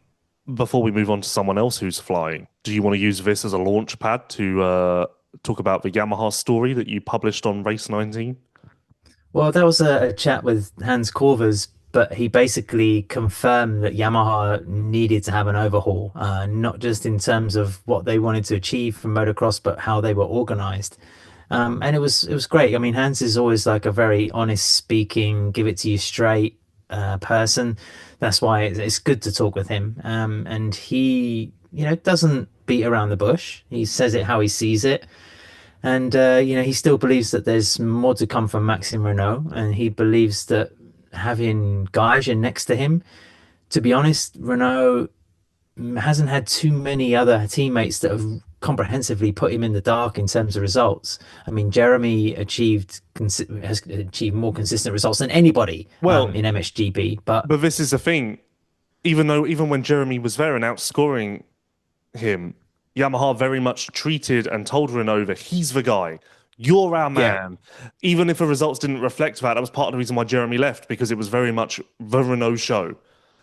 before we move on to someone else who's flying, do you want to use this as a launch pad to talk about the Yamaha story that you published on Race 19? Well, that was a chat with Hans Korvers but he basically confirmed that Yamaha needed to have an overhaul, not just in terms of what they wanted to achieve from motocross, but how they were organized. And it was great. I mean, Hans is always like a very honest speaking, give it to you straight person. That's why it's good to talk with him. And he, doesn't beat around the bush. He says it how he sees it. And, he still believes that there's more to come from Maxime Renault. And he believes that having Gajser next to him, to be honest, Renault hasn't had too many other teammates that have comprehensively put him in the dark in terms of results. I mean, Jeremy has achieved more consistent results than anybody Well, in MXGP. But but this is the thing. Even when Jeremy was there and outscoring him, Yamaha very much treated and told Renault that he's the guy. You're our yeah, man. Even if the results didn't reflect that, that was part of the reason why Jeremy left, because it was very much the Renault show.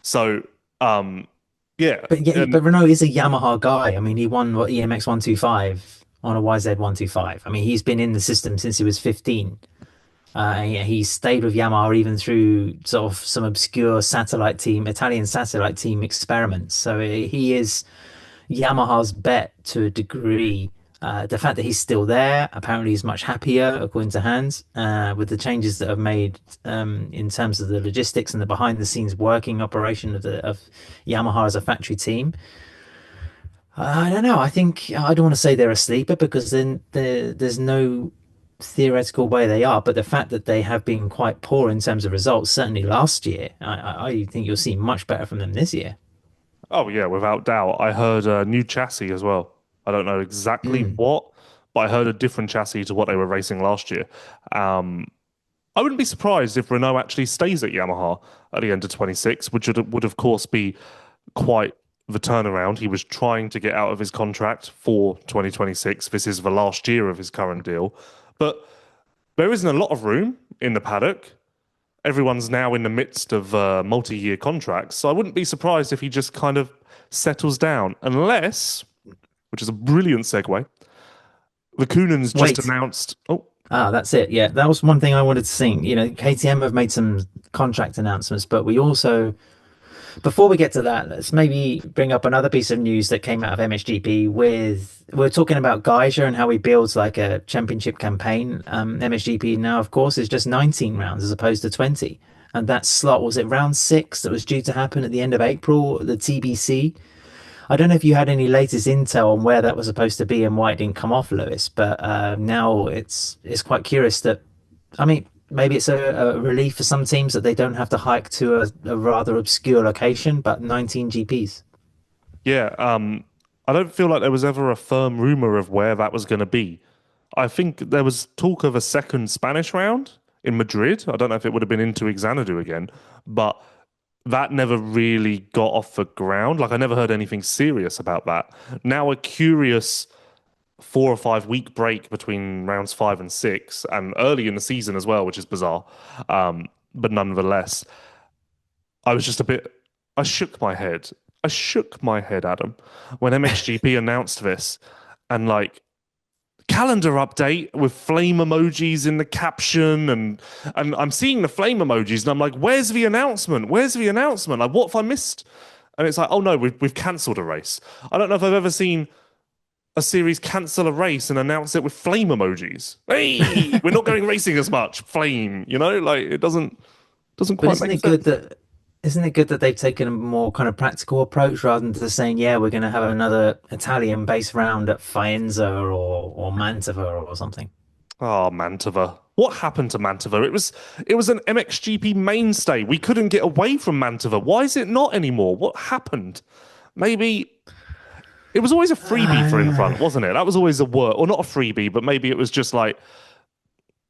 So, yeah. but Renault is a Yamaha guy. I mean, he won what EMX 125 on a YZ 125. I mean, he's been in the system since he was 15. He stayed with Yamaha even through sort of some obscure Italian satellite team experiments. So he is Yamaha's bet to a degree. The fact that he's still there, apparently he's much happier, according to Hans, with the changes that have made in terms of the logistics and the behind the scenes working operation of Yamaha as a factory team. I don't know. I think I don't want to say they're a sleeper because then there's no theoretical way they are, but the fact that they have been quite poor in terms of results, certainly last year, I think you'll see much better from them this year. Oh, yeah, without doubt. I heard a new chassis as well. I don't know exactly Mm. what, but I heard a different chassis to what they were racing last year. Um, I wouldn't be surprised if Renault actually stays at Yamaha at the end of 26, which would of course be quite the turnaround. He was trying to get out of his contract for 2026. This is the last year of his current deal. But there isn't a lot of room in the paddock. Everyone's now in the midst of multi-year contracts. So I wouldn't be surprised if he just kind of settles down, unless, which is a brilliant segue, the Coenens just Wait, announced. Oh, that's it. Yeah, that was one thing I wanted to sing. KTM have made some contract announcements, but we also, before we get to that, let's maybe bring up another piece of news that came out of MXGP we're talking about Gajser and how he builds like a championship campaign. MXGP now, of course, is just 19 rounds as opposed to 20. And that slot, was it round six that was due to happen at the end of April, the TBC? I don't know if you had any latest intel on where that was supposed to be and why it didn't come off, Lewis. But now it's quite curious that, I mean, maybe it's a relief for some teams that they don't have to hike to a rather obscure location, but 19 GPs. yeah. I don't feel like there was ever a firm rumor of where that was going to be. I think there was talk of a second Spanish round in Madrid. I don't know if it would have been into Xanadu again, but that never really got off the ground. Like I never heard anything serious about that. Now a curious 4 or 5 week break between rounds 5 and 6, and early in the season as well, which is bizarre. But nonetheless, I was just a bit. I shook my head. I shook my head, Adam, when MXGP announced this, and like calendar update with flame emojis in the caption, and I'm seeing the flame emojis, and I'm like, where's the announcement? Where's the announcement? Like, what have I missed? And it's like, oh no, we've cancelled a race. I don't know if I've ever seen a series cancel a race and announce it with flame emojis. Hey, we're not going racing as much. Flame, like it doesn't But quite make sense. isn't it good that they've taken a more kind of practical approach rather than just saying, yeah, we're going to have another Italian based round at Faenza or Mantova or something. Oh, Mantova. What happened to Mantova? It was an MXGP mainstay. We couldn't get away from Mantova. Why is it not anymore? What happened? Maybe it was always a freebie for in front, wasn't it? That was always a word, or not a freebie, but maybe it was just like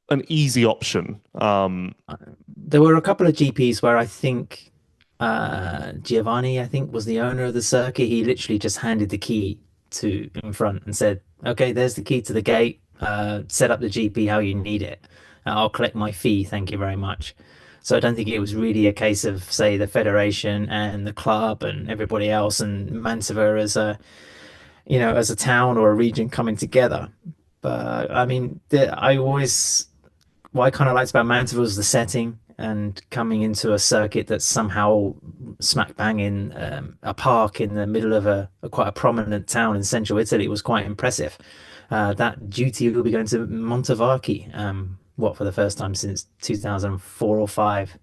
an easy option. There were a couple of GPs where I think Giovanni, I think, was the owner of the circuit. He literally just handed the key to in front and said, "Okay, there's the key to the gate. Set up the GP how you need it. I'll collect my fee. Thank you very much." So I don't think it was really a case of, say, the federation and the club and everybody else and Mantova as a town or a region coming together. But I mean, what I kind of liked about Mantova was the setting. and coming into a circuit that's somehow smack bang in a park in the middle of quite a prominent town in central Italy was quite impressive. That duty will be going to Montevarchi, for the first time since 2004 or five.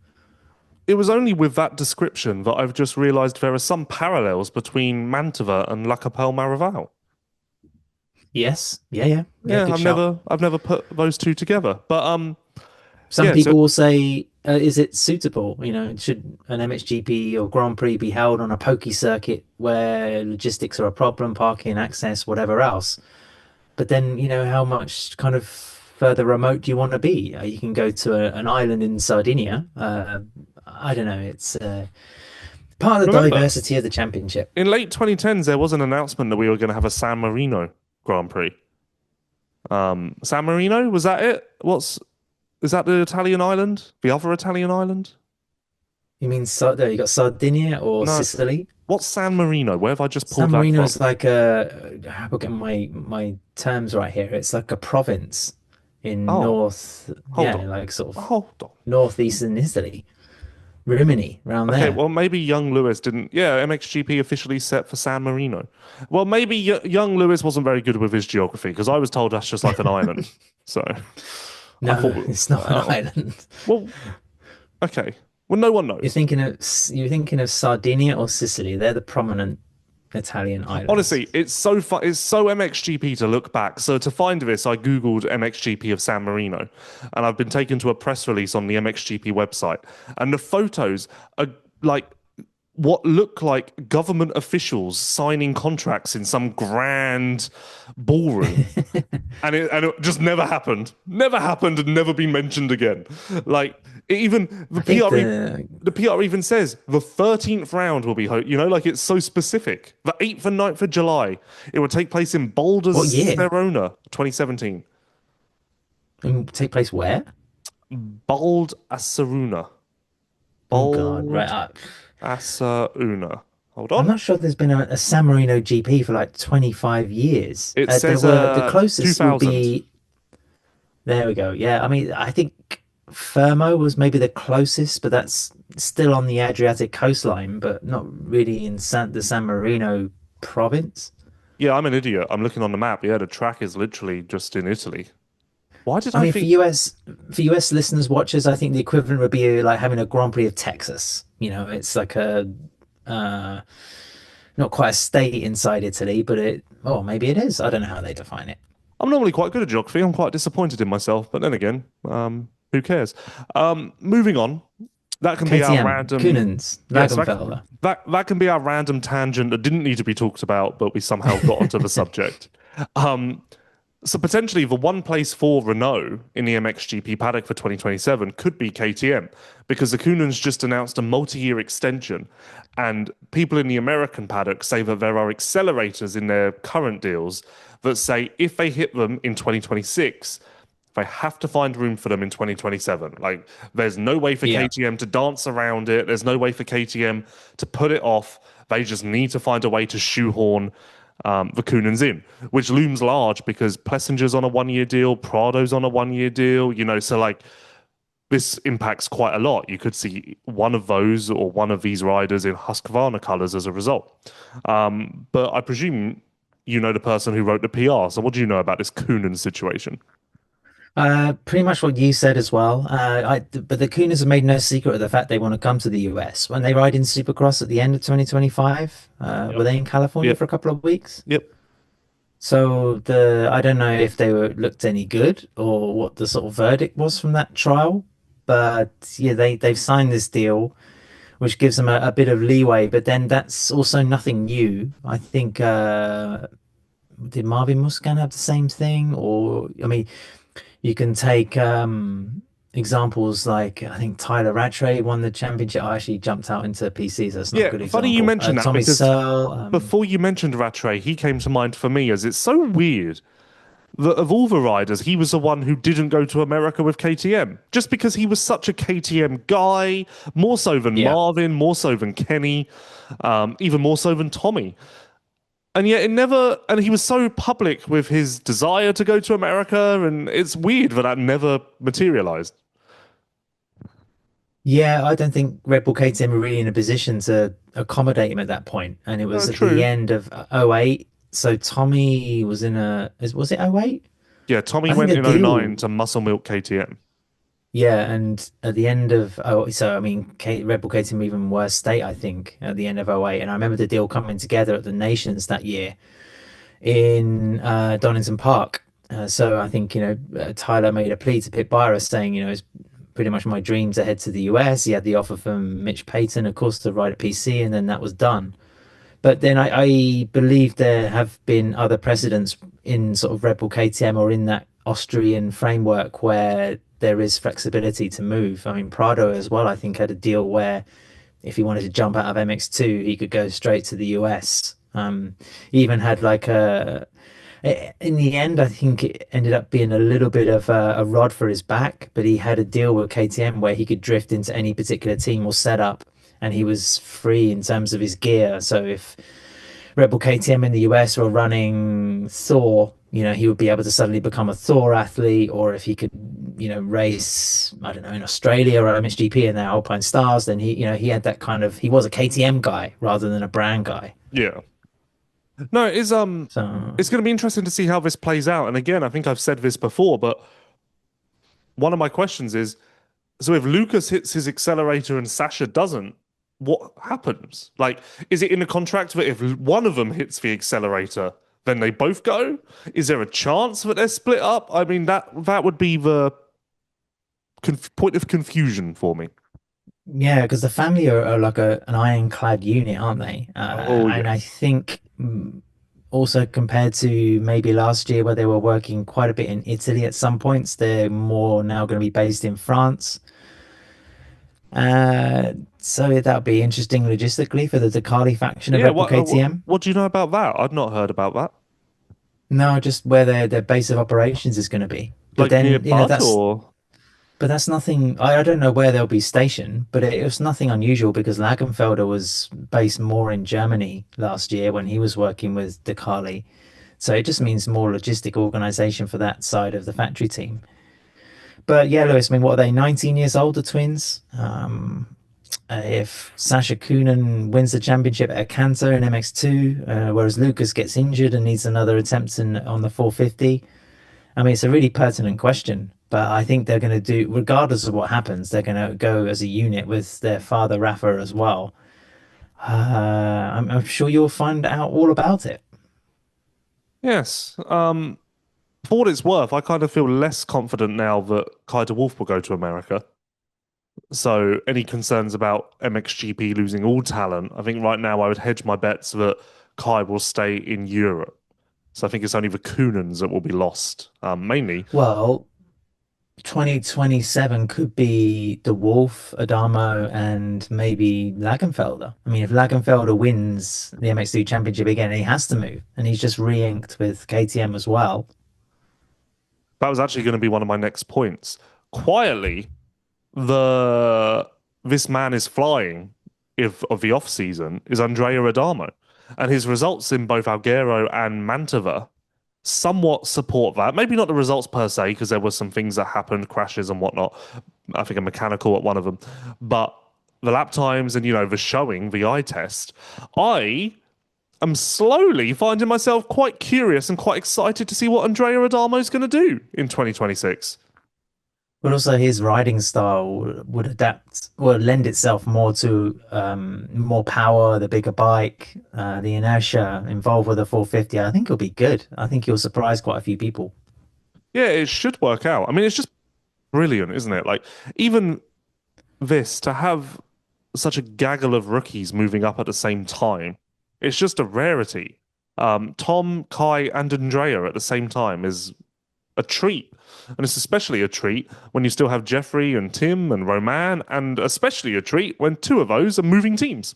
It was only with that description that I've just realised there are some parallels between Mantova and La Capelle Marival. Yes, yeah. Yeah, Good shout. I've never put those two together. But Some yeah, so people will say, is it suitable? Should an MXGP or Grand Prix be held on a pokey circuit where logistics are a problem, parking, access, whatever else? But then, how much kind of further remote do you want to be? You can go to an island in Sardinia. I don't know. It's part of the remember, diversity of the championship. in late 2010s, there was an announcement that we were going to have a San Marino Grand Prix. San Marino, was that it? Is that the Italian island? The other Italian island? You mean you got Sardinia or No. Sicily? What's San Marino? Where have I just pulled San that Marino from? is like I'll get my terms right here. It's like a province in north, hold yeah, on. like sort of Hold on. northeastern Italy, Rimini, around Okay, there. well, maybe young Lewis didn't. Yeah, MXGP officially set for San Marino. Well, maybe young Lewis wasn't very good with his geography because I was told that's just like an island. So No, I thought, it's not an island. well, okay. Well, no one knows. You're thinking of Sardinia or Sicily. They're the prominent Italian islands. Honestly, it's so fun. It's so MXGP to look back. So to find this, I googled MXGP of San Marino, and I've been taken to a press release on the MXGP website, and the photos are like what look like government officials signing contracts in some grand ballroom, and it just never happened, and never been mentioned again. Like even the PR even says the 13th round will be like it's so specific. The 8th and 9th of July, it will take place in Boulder's What year? Verona, 2017. And take place where? Bold Asaruna. Oh God, right up. Asaruna. Hold I'm on. not sure there's been a San Marino GP for like 25 years. It says the closest would 2000. be. There we go. Yeah, I mean, I think Fermo was maybe the closest, but that's still on the Adriatic coastline, but not really in the San Marino province. Yeah, I'm an idiot. I'm looking on the map. Yeah, the track is literally just in Italy. Why did I I mean, think? for US listeners, watchers, I think the equivalent would be like having a Grand Prix of Texas. It's like not quite a state inside Italy, but maybe it is. I don't know how they define it. I'm normally quite good at geography. I'm quite disappointed in myself, but then again, who cares? Moving on. That can be our KTM, random. Coenens, Yes, Wagenfelder. that can be our random tangent that didn't need to be talked about, but we somehow got onto the subject. So potentially the one place for Renault in the MXGP paddock for 2027 could be KTM because the Coenens just announced a multi-year extension, and people in the American paddock say that there are accelerators in their current deals that say if they hit them in 2026, they have to find room for them in 2027. Like there's no way for KTM to dance around it. There's no way for KTM to put it off. They just need to find a way to shoehorn the Coenens in, which looms large because Plessinger's on a 1-year deal, Prado's on a 1-year deal, so like this impacts quite a lot. You could see one of those or one of these riders in Husqvarna colours as a result. But I presume you know the person who wrote the PR. So what do you know about this Coenens situation? Pretty much what you said as well. But the Coenens have made no secret of the fact they want to come to the US. When they ride in Supercross at the end of 2025, were they in California for a couple of weeks? Yep. So I don't know if they looked any good or what the sort of verdict was from that trial, but yeah, they've signed this deal, which gives them a bit of leeway. But then that's also nothing new. I think did Marvin Musquin have the same thing? Or I mean. You can take examples like I think Tyler Rattray won the championship. I actually jumped out into PC, so that's not a good example. Funny you mentioned that Tommy because Searle, before you mentioned Rattray, he came to mind for me as it's so weird that of all the riders, he was the one who didn't go to America with KTM just because he was such a KTM guy, more so than Marvin, more so than Kenny, even more so than Tommy. And yet and he was so public with his desire to go to America, and it's weird that never materialized. Yeah, I don't think Red Bull KTM were really in a position to accommodate him at that point. And it was at the True. end of '08. So Tommy was in was it '08? Yeah, Tommy I think went the in '09 deal, to Muscle Milk KTM. yeah, and at the end of so I mean, Red Bull KTM were even worse state, I think, at the end of '08. And I remember the deal coming together at the Nations that year in Donington Park. So I think, Tyler made a plea to Pit Byrus saying, it's pretty much my dream to head to the US. He had the offer from Mitch Payton, of course, to ride a PC, and then that was done. But then I believe there have been other precedents in sort of Red Bull KTM or in that Austrian framework where there is flexibility to move. I mean, Prado as well, I think, had a deal where if he wanted to jump out of MX2, he could go straight to the US. He even had like in the end, I think it ended up being a little bit of a rod for his back, but he had a deal with KTM where he could drift into any particular team or setup, and he was free in terms of his gear. So if Red Bull KTM in the US were running Thor, he would be able to suddenly become a Thor athlete, or if he could, race, I don't know, in Australia or MXGP in their Alpine Stars, then he had that kind of, he was a KTM guy rather than a brand guy. Yeah. No, So, it's going to be interesting to see how this plays out. And again, I think I've said this before, but one of my questions is, so if Lucas hits his accelerator and Sasha doesn't, what happens? Like, is it in the contract that if one of them hits the accelerator, then they both go? Is there a chance that they're split up? I mean, that would be the point of confusion for me. yeah, because the family are like an ironclad unit, aren't they? Oh And I yes. think also compared to maybe last year where they were working quite a bit in Italy at some points, they're more now going to be based in France. So that'll be interesting logistically for the Ducati faction of Yeah. Red Bull KTM. What do you know about that? I've not heard about that. No, just where their base of operations is going to be. But Like near then, Bud or that's nothing. I don't know where they'll be stationed, but it was nothing unusual because Lagenfelder was based more in Germany last year when he was working with Ducati. So it just means more logistic organization for that side of the factory team. But yeah, Lewis, I mean, what are they, 19 years old, the twins? If Sasha Coonan wins the championship at Canto in MX2, whereas Lucas gets injured and needs another attempt on the 450. I mean, it's a really pertinent question, but I think they're going to do, regardless of what happens, they're going to go as a unit with their father Rafa as well. I'm sure you'll find out all about it. yes. For what it's worth, I kind of feel less confident now that Kai de Wolf will go to America. So any concerns about MXGP losing all talent, I think right now I would hedge my bets that Kai will stay in Europe. So I think it's only the Coenens that will be lost, mainly. Well, 2027 could be the Wolf, Adamo, and maybe Lagenfelder. I mean, if Lagenfelder wins the MX2 Championship again, he has to move, and he's just re-inked with KTM as well. That was actually going to be one of my next points. Quietly, the this man is flying if of the off season is Andrea Adamo, and his results in both Alghero and Mantova somewhat support that. Maybe not the results per se, because there were some things that happened, crashes and whatnot. I think a mechanical at one of them, but the lap times and the showing, the eye test, I am slowly finding myself quite curious and quite excited to see what Andrea Adamo is going to do in 2026. But also his riding style would adapt, would lend itself more to more power, the bigger bike, the inertia involved with the 450. I think it'll be good. I think he'll surprise quite a few people. Yeah, it should work out. I mean, it's just brilliant, isn't it? Like, even this, to have such a gaggle of rookies moving up at the same time, it's just a rarity. Tom, Kai, and Andrea at the same time is a treat. And it's especially a treat when you still have Jeffrey and Tim and Roman, and especially a treat when two of those are moving teams.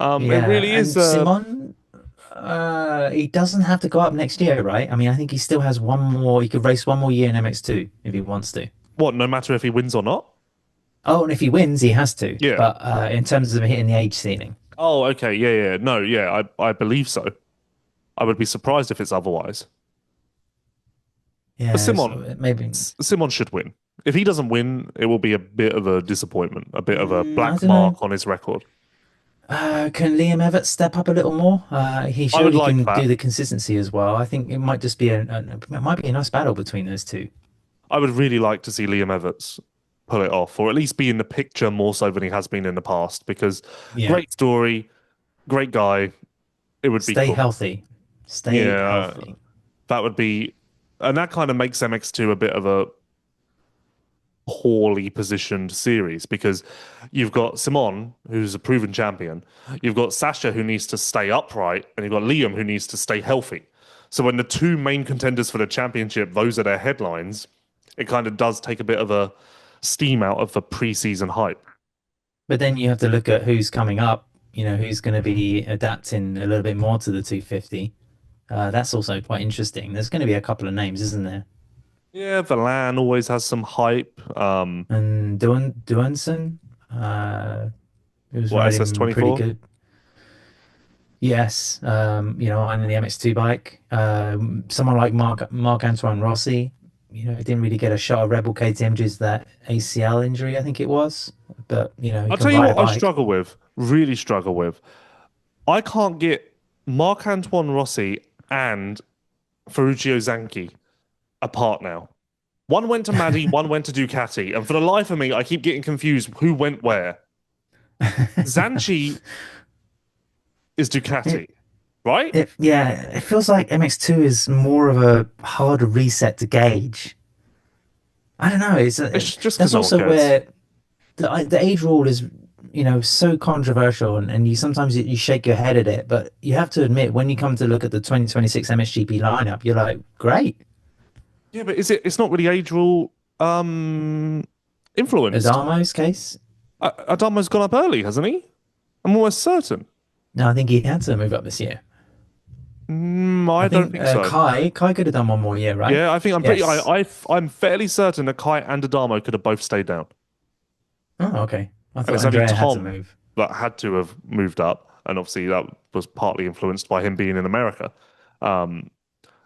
It Yeah, really is. and Simon, he doesn't have to go up next year, right? I mean, I think he still has one more. He could race one more year in MX2 if he wants to. What, no matter if he wins or not? Oh, and if he wins, he has to. Yeah. But in terms of hitting the age ceiling, Oh, okay. Yeah, yeah. No, yeah, I believe so. I would be surprised if it's otherwise. But yeah, Simon, so maybe. Simon should win. If he doesn't win, it will be a bit of a disappointment, a bit of a I black don't know. mark on his record. Can Liam Evans step up a little more? He I would showed he like can do that. the consistency as well. I think it might just be it might be a nice battle between those two. I would really like to see Liam Evans pull it off, or at least be in the picture more so than he has been in the past. Because Yeah. great story, great guy. It would be Stay cool. healthy. Stay Yeah, healthy. that would be, and that kind of makes MX2 a bit of a poorly positioned series because you've got Simon, who's a proven champion, you've got Sasha, who needs to stay upright, and you've got Liam, who needs to stay healthy. So when the two main contenders for the championship, those are their headlines, it kind of does take a bit of a steam out of the preseason hype. But then you have to look at who's coming up, who's going to be adapting a little bit more to the 250. That's also quite interesting. There's going to be a couple of names, isn't there? Yeah, Valan always has some hype. And Duanson, who's What, riding pretty SS24? good. Yes, on the MX2 bike. Someone like Mark Antoine Rossi, didn't really get a shot of Rebel KTM due to that ACL injury, I think it was. But he I'll can tell you ride a what I bike. struggle with, really struggle with. I can't get Marc Antoine Rossi and Ferruccio Zanchi apart now. One went to Maddie, one went to Ducati, and for the life of me, I keep getting confused who went where. Zanchi is Ducati, right? It feels like MX2 is more of a harder reset to gauge. I don't know. It's just because That's no one also cares. where the age rule is, so controversial, and you sometimes you shake your head at it. But you have to admit, when you come to look at the 2026 MXGP lineup, you're like, great. Yeah, but it's not really age rule influenced. Adamo's case, Adamo's gone up early, hasn't he? I'm almost certain. no, I think he had to move up this year. I I don't think think so. Kai could have done one more year, right? Yeah, I think I'm pretty. Yes. I'm fairly certain that Kai and Adamo could have both stayed down, Oh, okay. I and thought it's only Andrea had to Tom move. that had to have moved up, and obviously that was partly influenced by him being in America. Um,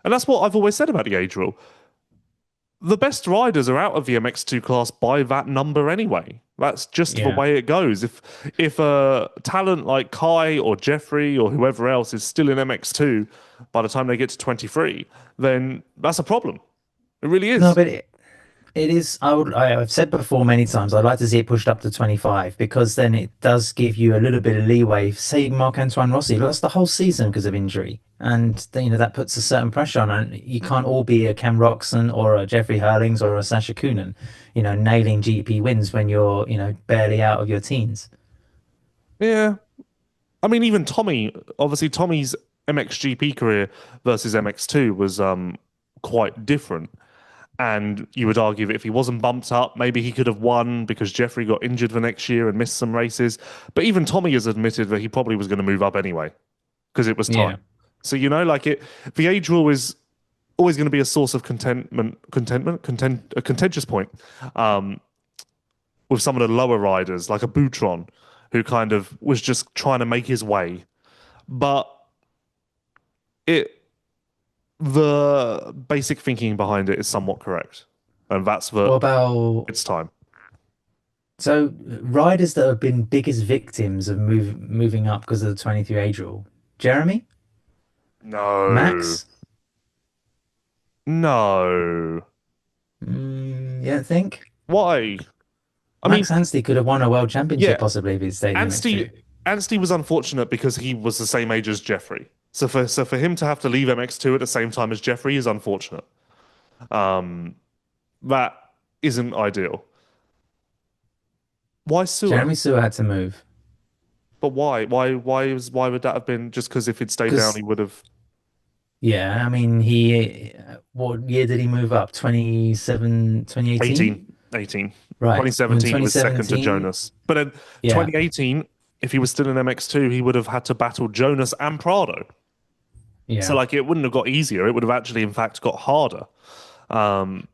and that's what I've always said about the age rule. The best riders are out of the MX2 class by that number anyway. That's just the Yeah. way it goes. If a talent like Kai or Jeffrey or whoever else is still in MX2 by the time they get to 23, then that's a problem. It really No, is. but it is. I've said before many times. I'd like to see it pushed up to 25 because then it does give you a little bit of leeway. Say Marc Antoine Rossi lost the whole season because of injury, and that puts a certain pressure on. And you can't all be a Cam Roxon or a Jeffrey Hurlings or a Sasha Coonan, nailing GP wins when you're barely out of your teens. Yeah. I mean, even Tommy, obviously Tommy's MXGP career versus MX2 was quite different. And you would argue that if he wasn't bumped up, maybe he could have won because Jeffrey got injured the next year and missed some races. But even Tommy has admitted that he probably was going to move up anyway because it was Yeah. time. So, the age rule is always going to be a source of a contentious point with some of the lower riders, like a Boutron, who kind of was just trying to make his way. But it the basic thinking behind it is somewhat correct, and that's What the about it's time. riders that have been biggest victims of moving up because of the 23 age rule? Jeremy, No, Max. no. You don't think? Why? I mean, Max Anstey could have won a world championship yeah, possibly if he'd stayed in Anstey MX2. Anstey was unfortunate because he was the same age as Jeffrey. So for him to have to leave MX2 at the same time as Jeffrey is unfortunate. That isn't ideal. Why Sewer? Jeremy Sewer had to move But why? Why would that have been just because if he'd stayed down he because, would have yeah, I mean, what year did he move up? 27, 2018? 18. Right. In 2017 was second to 2017, Jonas. But in yeah, 2018, if he was still in MX2, he would have had to battle Jonas and Prado. So yeah. like it wouldn't have got easier. It would have actually, in fact, got harder. Because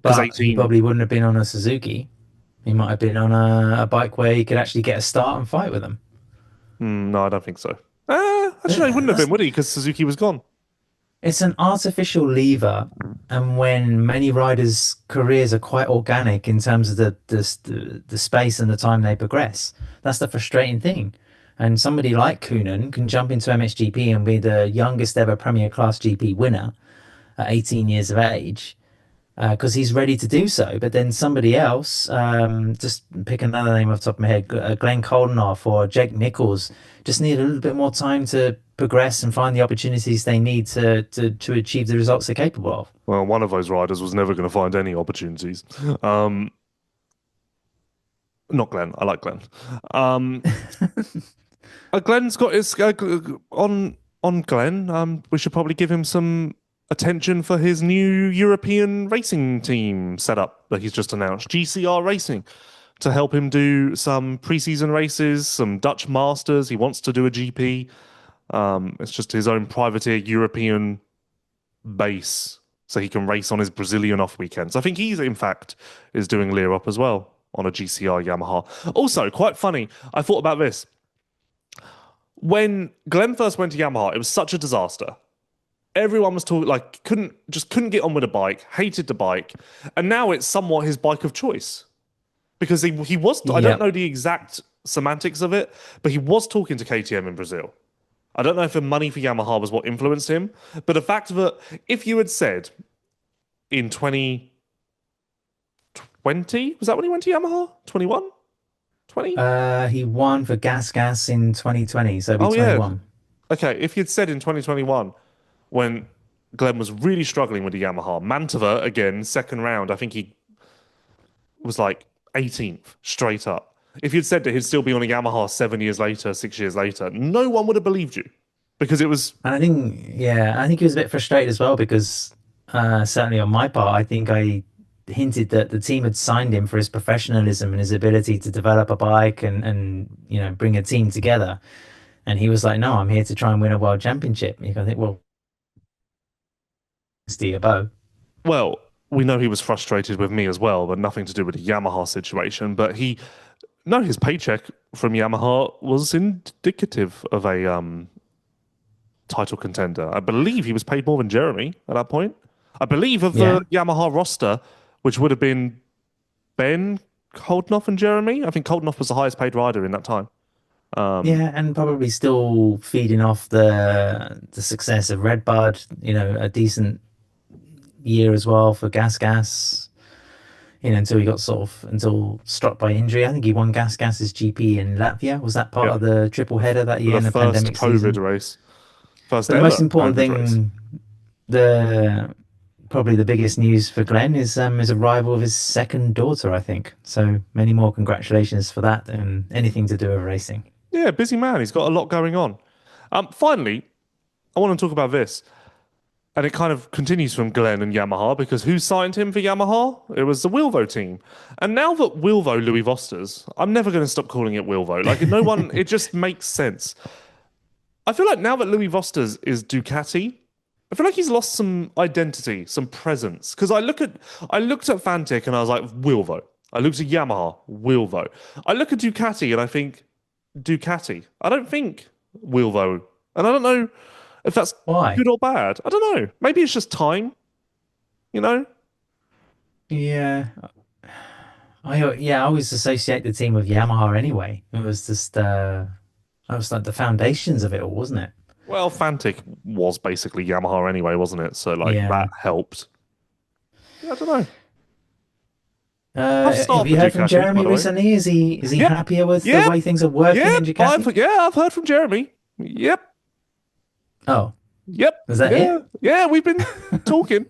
But he 18, probably wouldn't have been on a Suzuki. He might have been on a bike where he could actually get a start and fight with them. no, I don't think so. Actually, no, he wouldn't have That's been, would he? Because Suzuki was gone. It's an artificial lever, and when many riders' careers are quite organic in terms of the space and the time they progress, that's the frustrating thing. And somebody like Coonan can jump into MXGP and be the youngest ever Premier Class GP winner at 18 years of age, because he's ready to do so. But then somebody else, just pick another name off the top of my head, Glenn Coldenhoff or Jake Nichols, just need a little bit more time to progress and find the opportunities they need to achieve the results they're capable of. Well, one of those riders was never going to find any opportunities. Um, Not Glenn. I like Glenn. Um, Glenn's got his on Glenn. We should probably give him some attention for his new European racing team setup that he's just announced, GCR Racing, to help him do some preseason races, some Dutch Masters. He wants to do a GP. It's just his own privateer European base, so he can race on his Brazilian off weekends. I think he's, in fact, is doing Lear up as well on a GCR Yamaha. Also, quite funny, I thought about this. When Glenn first went to Yamaha, it was such a disaster. Everyone was talking like couldn't get on with a bike, hated the bike, and now it's somewhat his bike of choice because he was. I don't know the exact semantics of it, but he was talking to KTM in Brazil. I don't know if the money for Yamaha was what influenced him, but the fact that if you had said in 2020, was that when he went to Yamaha? 21? 20? He won for Gas in 2020, so it'll be Oh 21. yeah. Okay, if you'd said in 2021 when Glenn was really struggling with the Yamaha, Mantova again, second round, I think he was like 18th straight up. If you'd said that he'd still be on a Yamaha 7 years later, 6 years later, no one would have believed you because it was. And I think he was a bit frustrated as well because certainly on my part, I think I hinted that the team had signed him for his professionalism and his ability to develop a bike and bring a team together. And he was like, "No, I'm here to try and win a world championship." And you can think, well, Steve Bow. Well, we know he was frustrated with me as well, but nothing to do with the Yamaha situation. But his paycheck from Yamaha was indicative of a title contender. I believe he was paid more than Jeremy at that point. I believe of Yeah. the Yamaha roster, which would have been Ben, Coldenhoff, and Jeremy. I think Coldenhoff was the highest paid rider in that time. Yeah, and probably still feeding off the success of Redbud, a decent year as well for Gas, until he got until struck by injury. I think he won Gas's GP in Latvia. Was that part Yeah. of the triple header that year in The the first pandemic COVID season? race. First But the ever most important COVID race. thing, the probably the biggest news for Glenn is his arrival of his second daughter, I think. So many more congratulations for that and anything to do with racing. Yeah, busy man. He's got a lot going on. Finally, I want to talk about this. And it kind of continues from Glenn and Yamaha because who signed him for Yamaha? It was the Willvo team. And now that Willvo Louis Vosters, I'm never going to stop calling it Willvo. Like no one, it just makes sense. I feel like now that Louis Vosters is Ducati, I feel like he's lost some identity, some presence. Because I looked at Fantic and I was like, Willvo. I looked at Yamaha, Willvo. I look at Ducati and I think Ducati. I don't think Willvo. And I don't know if that's Why? good or bad. I don't know. Maybe it's just time, you know? Yeah. I always associate the team with Yamaha anyway. It was just that was like the foundations of it all, wasn't it? Well, Fantic was basically Yamaha anyway, wasn't it? So, like, Yeah. that helped. Yeah, I don't know. Tough Have start you for heard from Ducati, by Jeremy the way. recently? Is he Yep, happier with the yep, way things are working in yep. Ducati? I've heard from Jeremy. Yep, Oh, yep, is that yeah, it? yeah. We've been talking.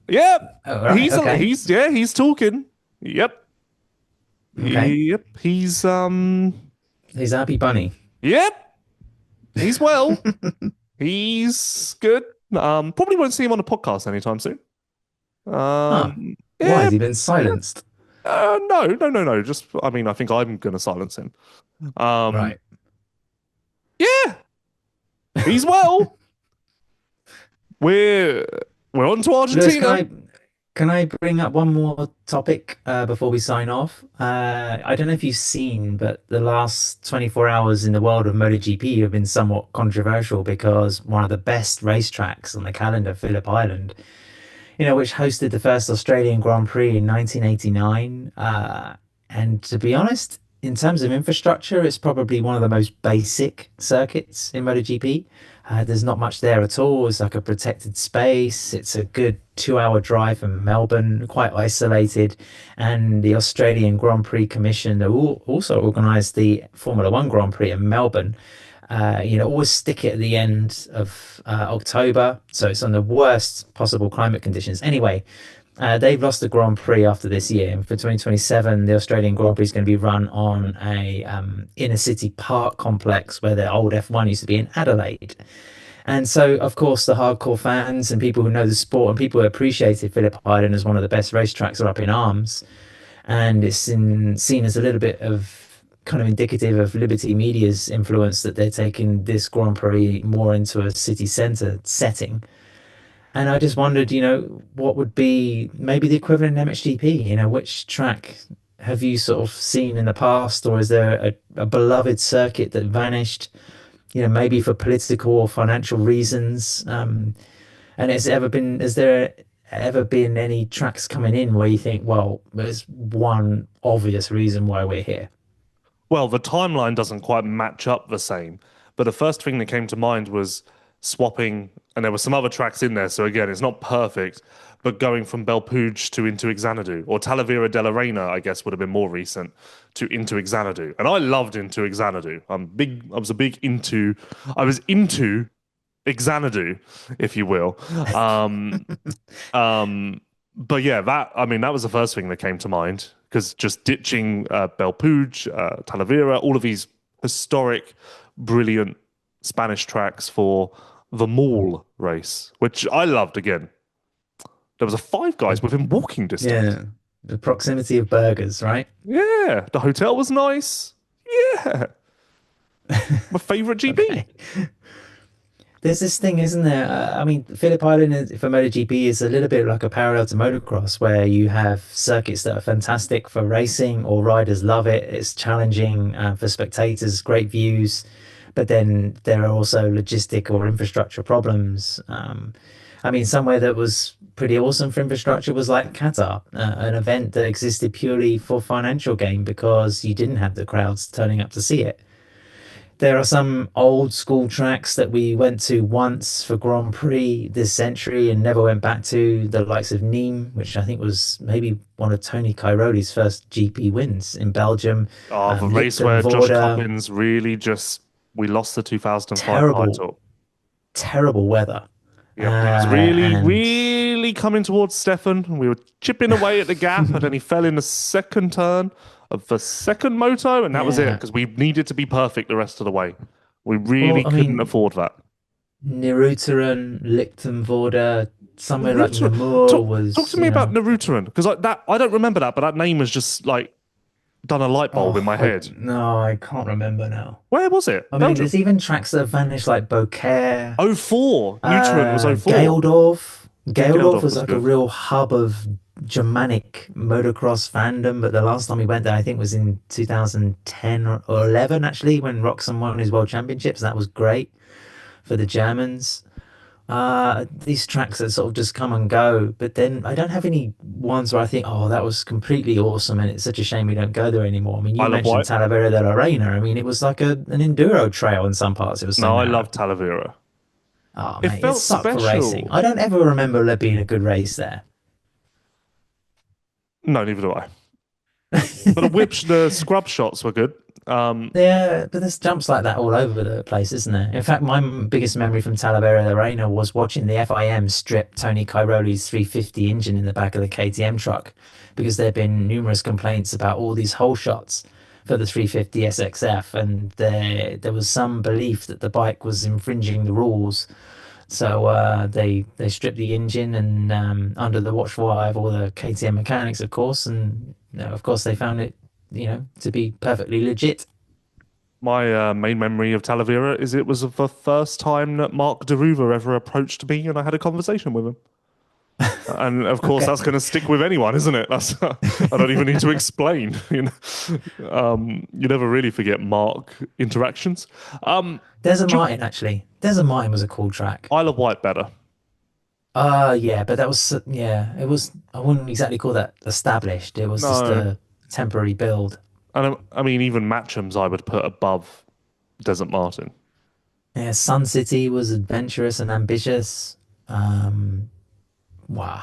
Yep, Oh, right. Okay. he's talking. Yep, Okay. yep. He's a happy bunny. Yep. He's well. He's good. Probably won't see him on a podcast anytime soon. Huh. Why Yeah. has he been silenced? No. Just, I mean, I think I'm gonna silence him. Um, Right. yeah, he's well. We're on to Lewis, Argentina. Can I bring up one more topic before we sign off? I don't know if you've seen, but the last 24 hours in the world of MotoGP have been somewhat controversial because one of the best racetracks on the calendar, Phillip Island, which hosted the first Australian Grand Prix in 1989. And to be honest, in terms of infrastructure, it's probably one of the most basic circuits in MotoGP. There's not much there at all. It's like a protected space. It's a good 2 hour drive from Melbourne, quite isolated. And the Australian Grand Prix Commission also organised the Formula One Grand Prix in Melbourne. Always stick it at the end of October. So it's on the worst possible climate conditions. Anyway, they've lost the Grand Prix after this year. And for 2027, the Australian Grand Prix is going to be run on a inner city park complex where the old F1 used to be in Adelaide. And so, of course, the hardcore fans and people who know the sport and people who appreciated Phillip Island as one of the best racetracks are up in arms. And seen as a little bit of kind of indicative of Liberty Media's influence that they're taking this Grand Prix more into a city centre setting. And I just wondered, what would be maybe the equivalent in MXGP? Which track have you sort of seen in the past, or is there a beloved circuit that vanished, maybe for political or financial reasons? And has there ever been any tracks coming in where you think, well, there's one obvious reason why we're here? Well, the timeline doesn't quite match up the same, but the first thing that came to mind was swapping, and there were some other tracks in there, so again, it's not perfect, but going from Belpuig to into Xanadu, or Talavera de la Reina, I guess would have been more recent, to into Xanadu. And I loved into Xanadu. I was into Xanadu, if you will. But yeah, that was the first thing that came to mind, because just ditching Belpuig, Talavera, all of these historic, brilliant Spanish tracks for the Mall race, which I loved again. There was a Five Guys within walking distance. Yeah, the proximity of burgers, right? Yeah, the hotel was nice. Yeah, my favorite GB. Okay. There's this thing, isn't there? I mean, Phillip Island for MotoGP is a little bit like a parallel to motocross, where you have circuits that are fantastic for racing, or riders love it. It's challenging for spectators, great views, but then there are also logistic or infrastructure problems. I mean, somewhere that was pretty awesome for infrastructure was like Qatar, an event that existed purely for financial gain because you didn't have the crowds turning up to see it. There are some old school tracks that we went to once for Grand Prix this century and never went back to, the likes of Nîmes, which I think was maybe one of Tony Cairoli's first GP wins in Belgium. The race where Josh Cummins really we lost the 2005 title. Terrible weather. Yeah, he was really coming towards Stefan. We were chipping away at the gap, and then he fell in the second turn of the second moto, and that was it, because we needed to be perfect the rest of the way. We really couldn't afford that. Neruteren, Lichtenvoorde, somewhere like Namur was... Talk to me about Neruteren, because I don't remember that, but that name was just like done a light bulb in my head. No, I can't remember now. Where was it? I mean, there's even tracks that have vanished, like Beaucaire. 04. Nuteren was 04. Geldorf was like a real hub of Germanic motocross fandom, but the last time we went there, I think, was in 2010 or 11, actually, when Roxon won his World Championships. That was great for the Germans. These tracks that sort of just come and go, but then I don't have any ones where I think, oh, that was completely awesome, and it's such a shame we don't go there anymore. I mean, you mentioned Talavera de la Reina. I mean, it was like an enduro trail in some parts. It was I love Talavera. Oh, mate, it sucked for racing. I don't ever remember there being a good race there. No, neither do I. But the scrub shots were good. Yeah, but there's jumps like that all over the place, isn't there? In fact, my biggest memory from Talavera de la Reina was watching the FIM strip Tony Cairoli's 350 engine in the back of the KTM truck, because there have been numerous complaints about all these hole shots for the 350 SXF, and there was some belief that the bike was infringing the rules. So they stripped the engine, and under the watchful eye of all the KTM mechanics, of course, and of course they found it, to be perfectly legit. My main memory of Talavera is it was the first time that Mark Deruva ever approached me, and I had a conversation with him. And of course, Okay. that's going to stick with anyone, isn't it? That's I don't even need to explain. You never really forget Mark interactions. Desert Martin, actually. Desert Martin was a cool track. Isle of Wight better. Yeah, but that was, yeah, it was, I wouldn't exactly call that established. It was just No, a temporary build. and I mean even Matcham's I would put above Desert Martin. Yeah, Sun City was adventurous and ambitious. Um, wow.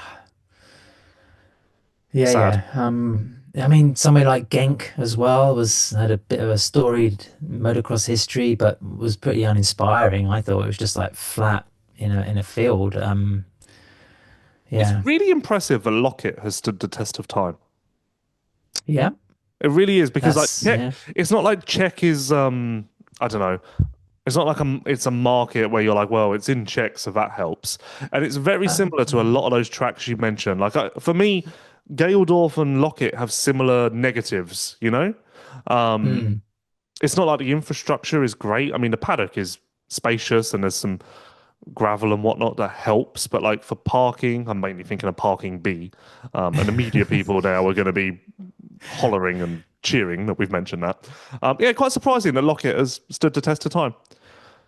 Yeah, Sad. yeah. I mean, somewhere like Genk as well was had a bit of a storied motocross history, but was pretty uninspiring. I thought it was just like flat in a field. It's Yeah, really impressive that Lockett has stood the test of time. yeah. It really is because like That's Czech, yeah. it's not like Czech is I don't know. It's not like it's a market where you're like, well, it's in Czech, so that helps. And it's very similar to a lot of those tracks you mentioned. Like for me, Geldorf and Lockett have similar negatives, you know? Um, Mm. it's not like the infrastructure is great. I mean, the paddock is spacious and there's some gravel and whatnot that helps. But like for parking, I'm mainly thinking of parking B. And the media people now are going to be hollering and cheering that we've mentioned that. Yeah, quite surprising that Lockett has stood the test of time.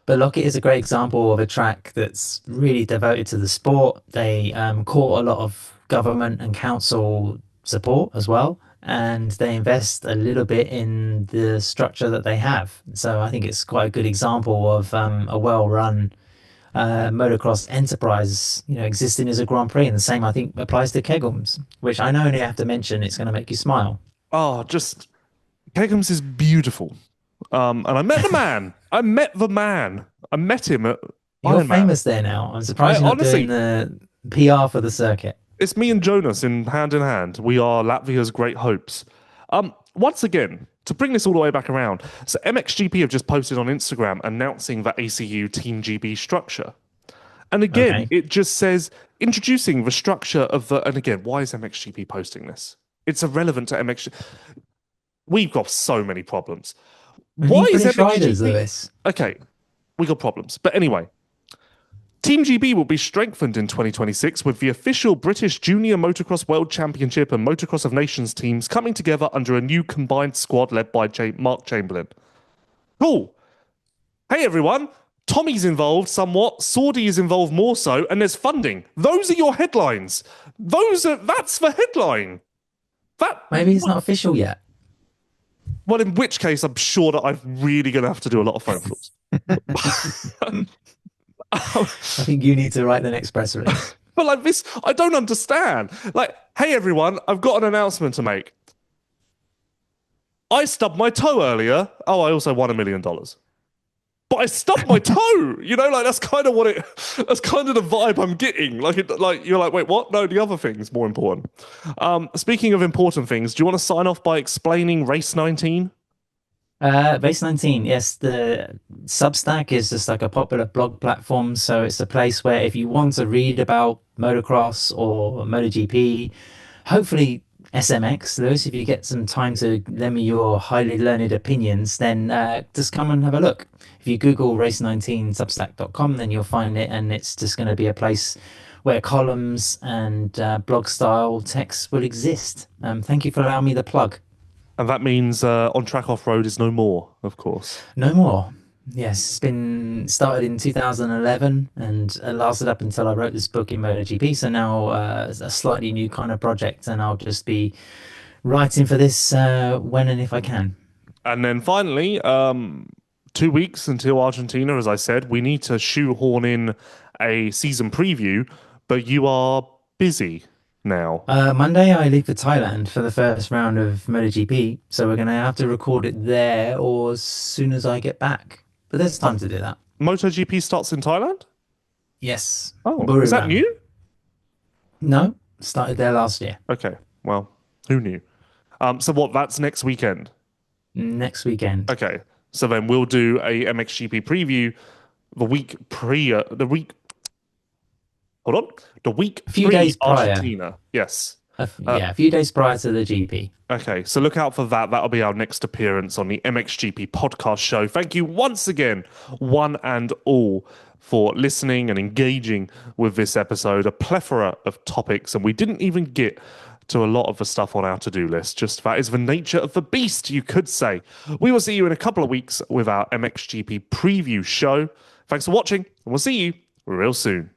But Lockett is a great example of a track that's really devoted to the sport. They caught a lot of government and council support as well, and they invest a little bit in the structure that they have. So I think it's quite a good example of a well-run motocross enterprise, existing as a Grand Prix. And the same, I think, applies to Kegums, which I only have to mention. It's going to make you smile. Oh, just Kegums is beautiful. And I met the man. I met the man. I met him at You're Ironman. famous there now. I'm surprised you're not doing Honestly, the PR for the circuit. it's me and Jonas in hand. We are Latvia's great hopes. Once again, to bring this all the way back around, so MXGP have just posted on Instagram announcing the ACU Team GB structure. And again, Okay. it just says introducing the structure of the. And again, why is MXGP posting this? It's irrelevant to MXGP. We've got so many problems. We Why need is British riders, MXGP? Lewis. Okay, we got problems. But anyway, Team GB will be strengthened in 2026 with the official British Junior Motocross World Championship and Motocross of Nations teams coming together under a new combined squad led by Mark Chamberlain. Cool. Hey everyone, Tommy's involved somewhat, Saudi is involved more so, and there's funding. Those are your headlines. That's the headline. That Maybe it's not official yet. Well, in which case, I'm sure that I'm really going to have to do a lot of phone calls. I think you need to write the next press release. But like this, I don't understand. Like, hey everyone, I've got an announcement to make. I stubbed my toe earlier. Oh, I also won $1 million. But I stubbed my toe. Like that's kind of that's kind of the vibe I'm getting. Like you're like, wait, what? No, the other thing's more important. Speaking of important things, do you want to sign off by explaining race 19? Race 19, yes, the Substack is just like a popular blog platform. So it's a place where if you want to read about motocross or MotoGP, hopefully SMX, Lewis, if you get some time to lend me your highly learned opinions, then just come and have a look. If you Google race19substack.com, then you'll find it, and it's just going to be a place where columns and blog style text will exist. Thank you for allowing me the plug. And that means On Track Off Road is no more, of course. No more. Yes, it's been started in 2011 and lasted up until I wrote this book in MotoGP. So now it's a slightly new kind of project, and I'll just be writing for this when and if I can. And then finally, 2 weeks until Argentina, as I said, we need to shoehorn in a season preview, but you are busy now. Monday, I leave for Thailand for the first round of MotoGP. So we're going to have to record it there or as soon as I get back. But there's time to do that. MotoGP starts in Thailand? Yes. Oh, is that Buriram. new? No, started there last year. Okay, well, who knew? So what, that's next weekend? Next weekend. Okay, so then we'll do a MXGP preview the week A few pre days prior. Argentina. Yes. A few days prior to the GP. Okay, so look out for that. That'll be our next appearance on the MXGP Podcast Show. Thank you once again, one and all, for listening and engaging with this episode. A plethora of topics, and we didn't even get to a lot of the stuff on our to-do list. Just that is the nature of the beast, you could say. We will see you in a couple of weeks with our MXGP preview show. Thanks for watching, and we'll see you real soon.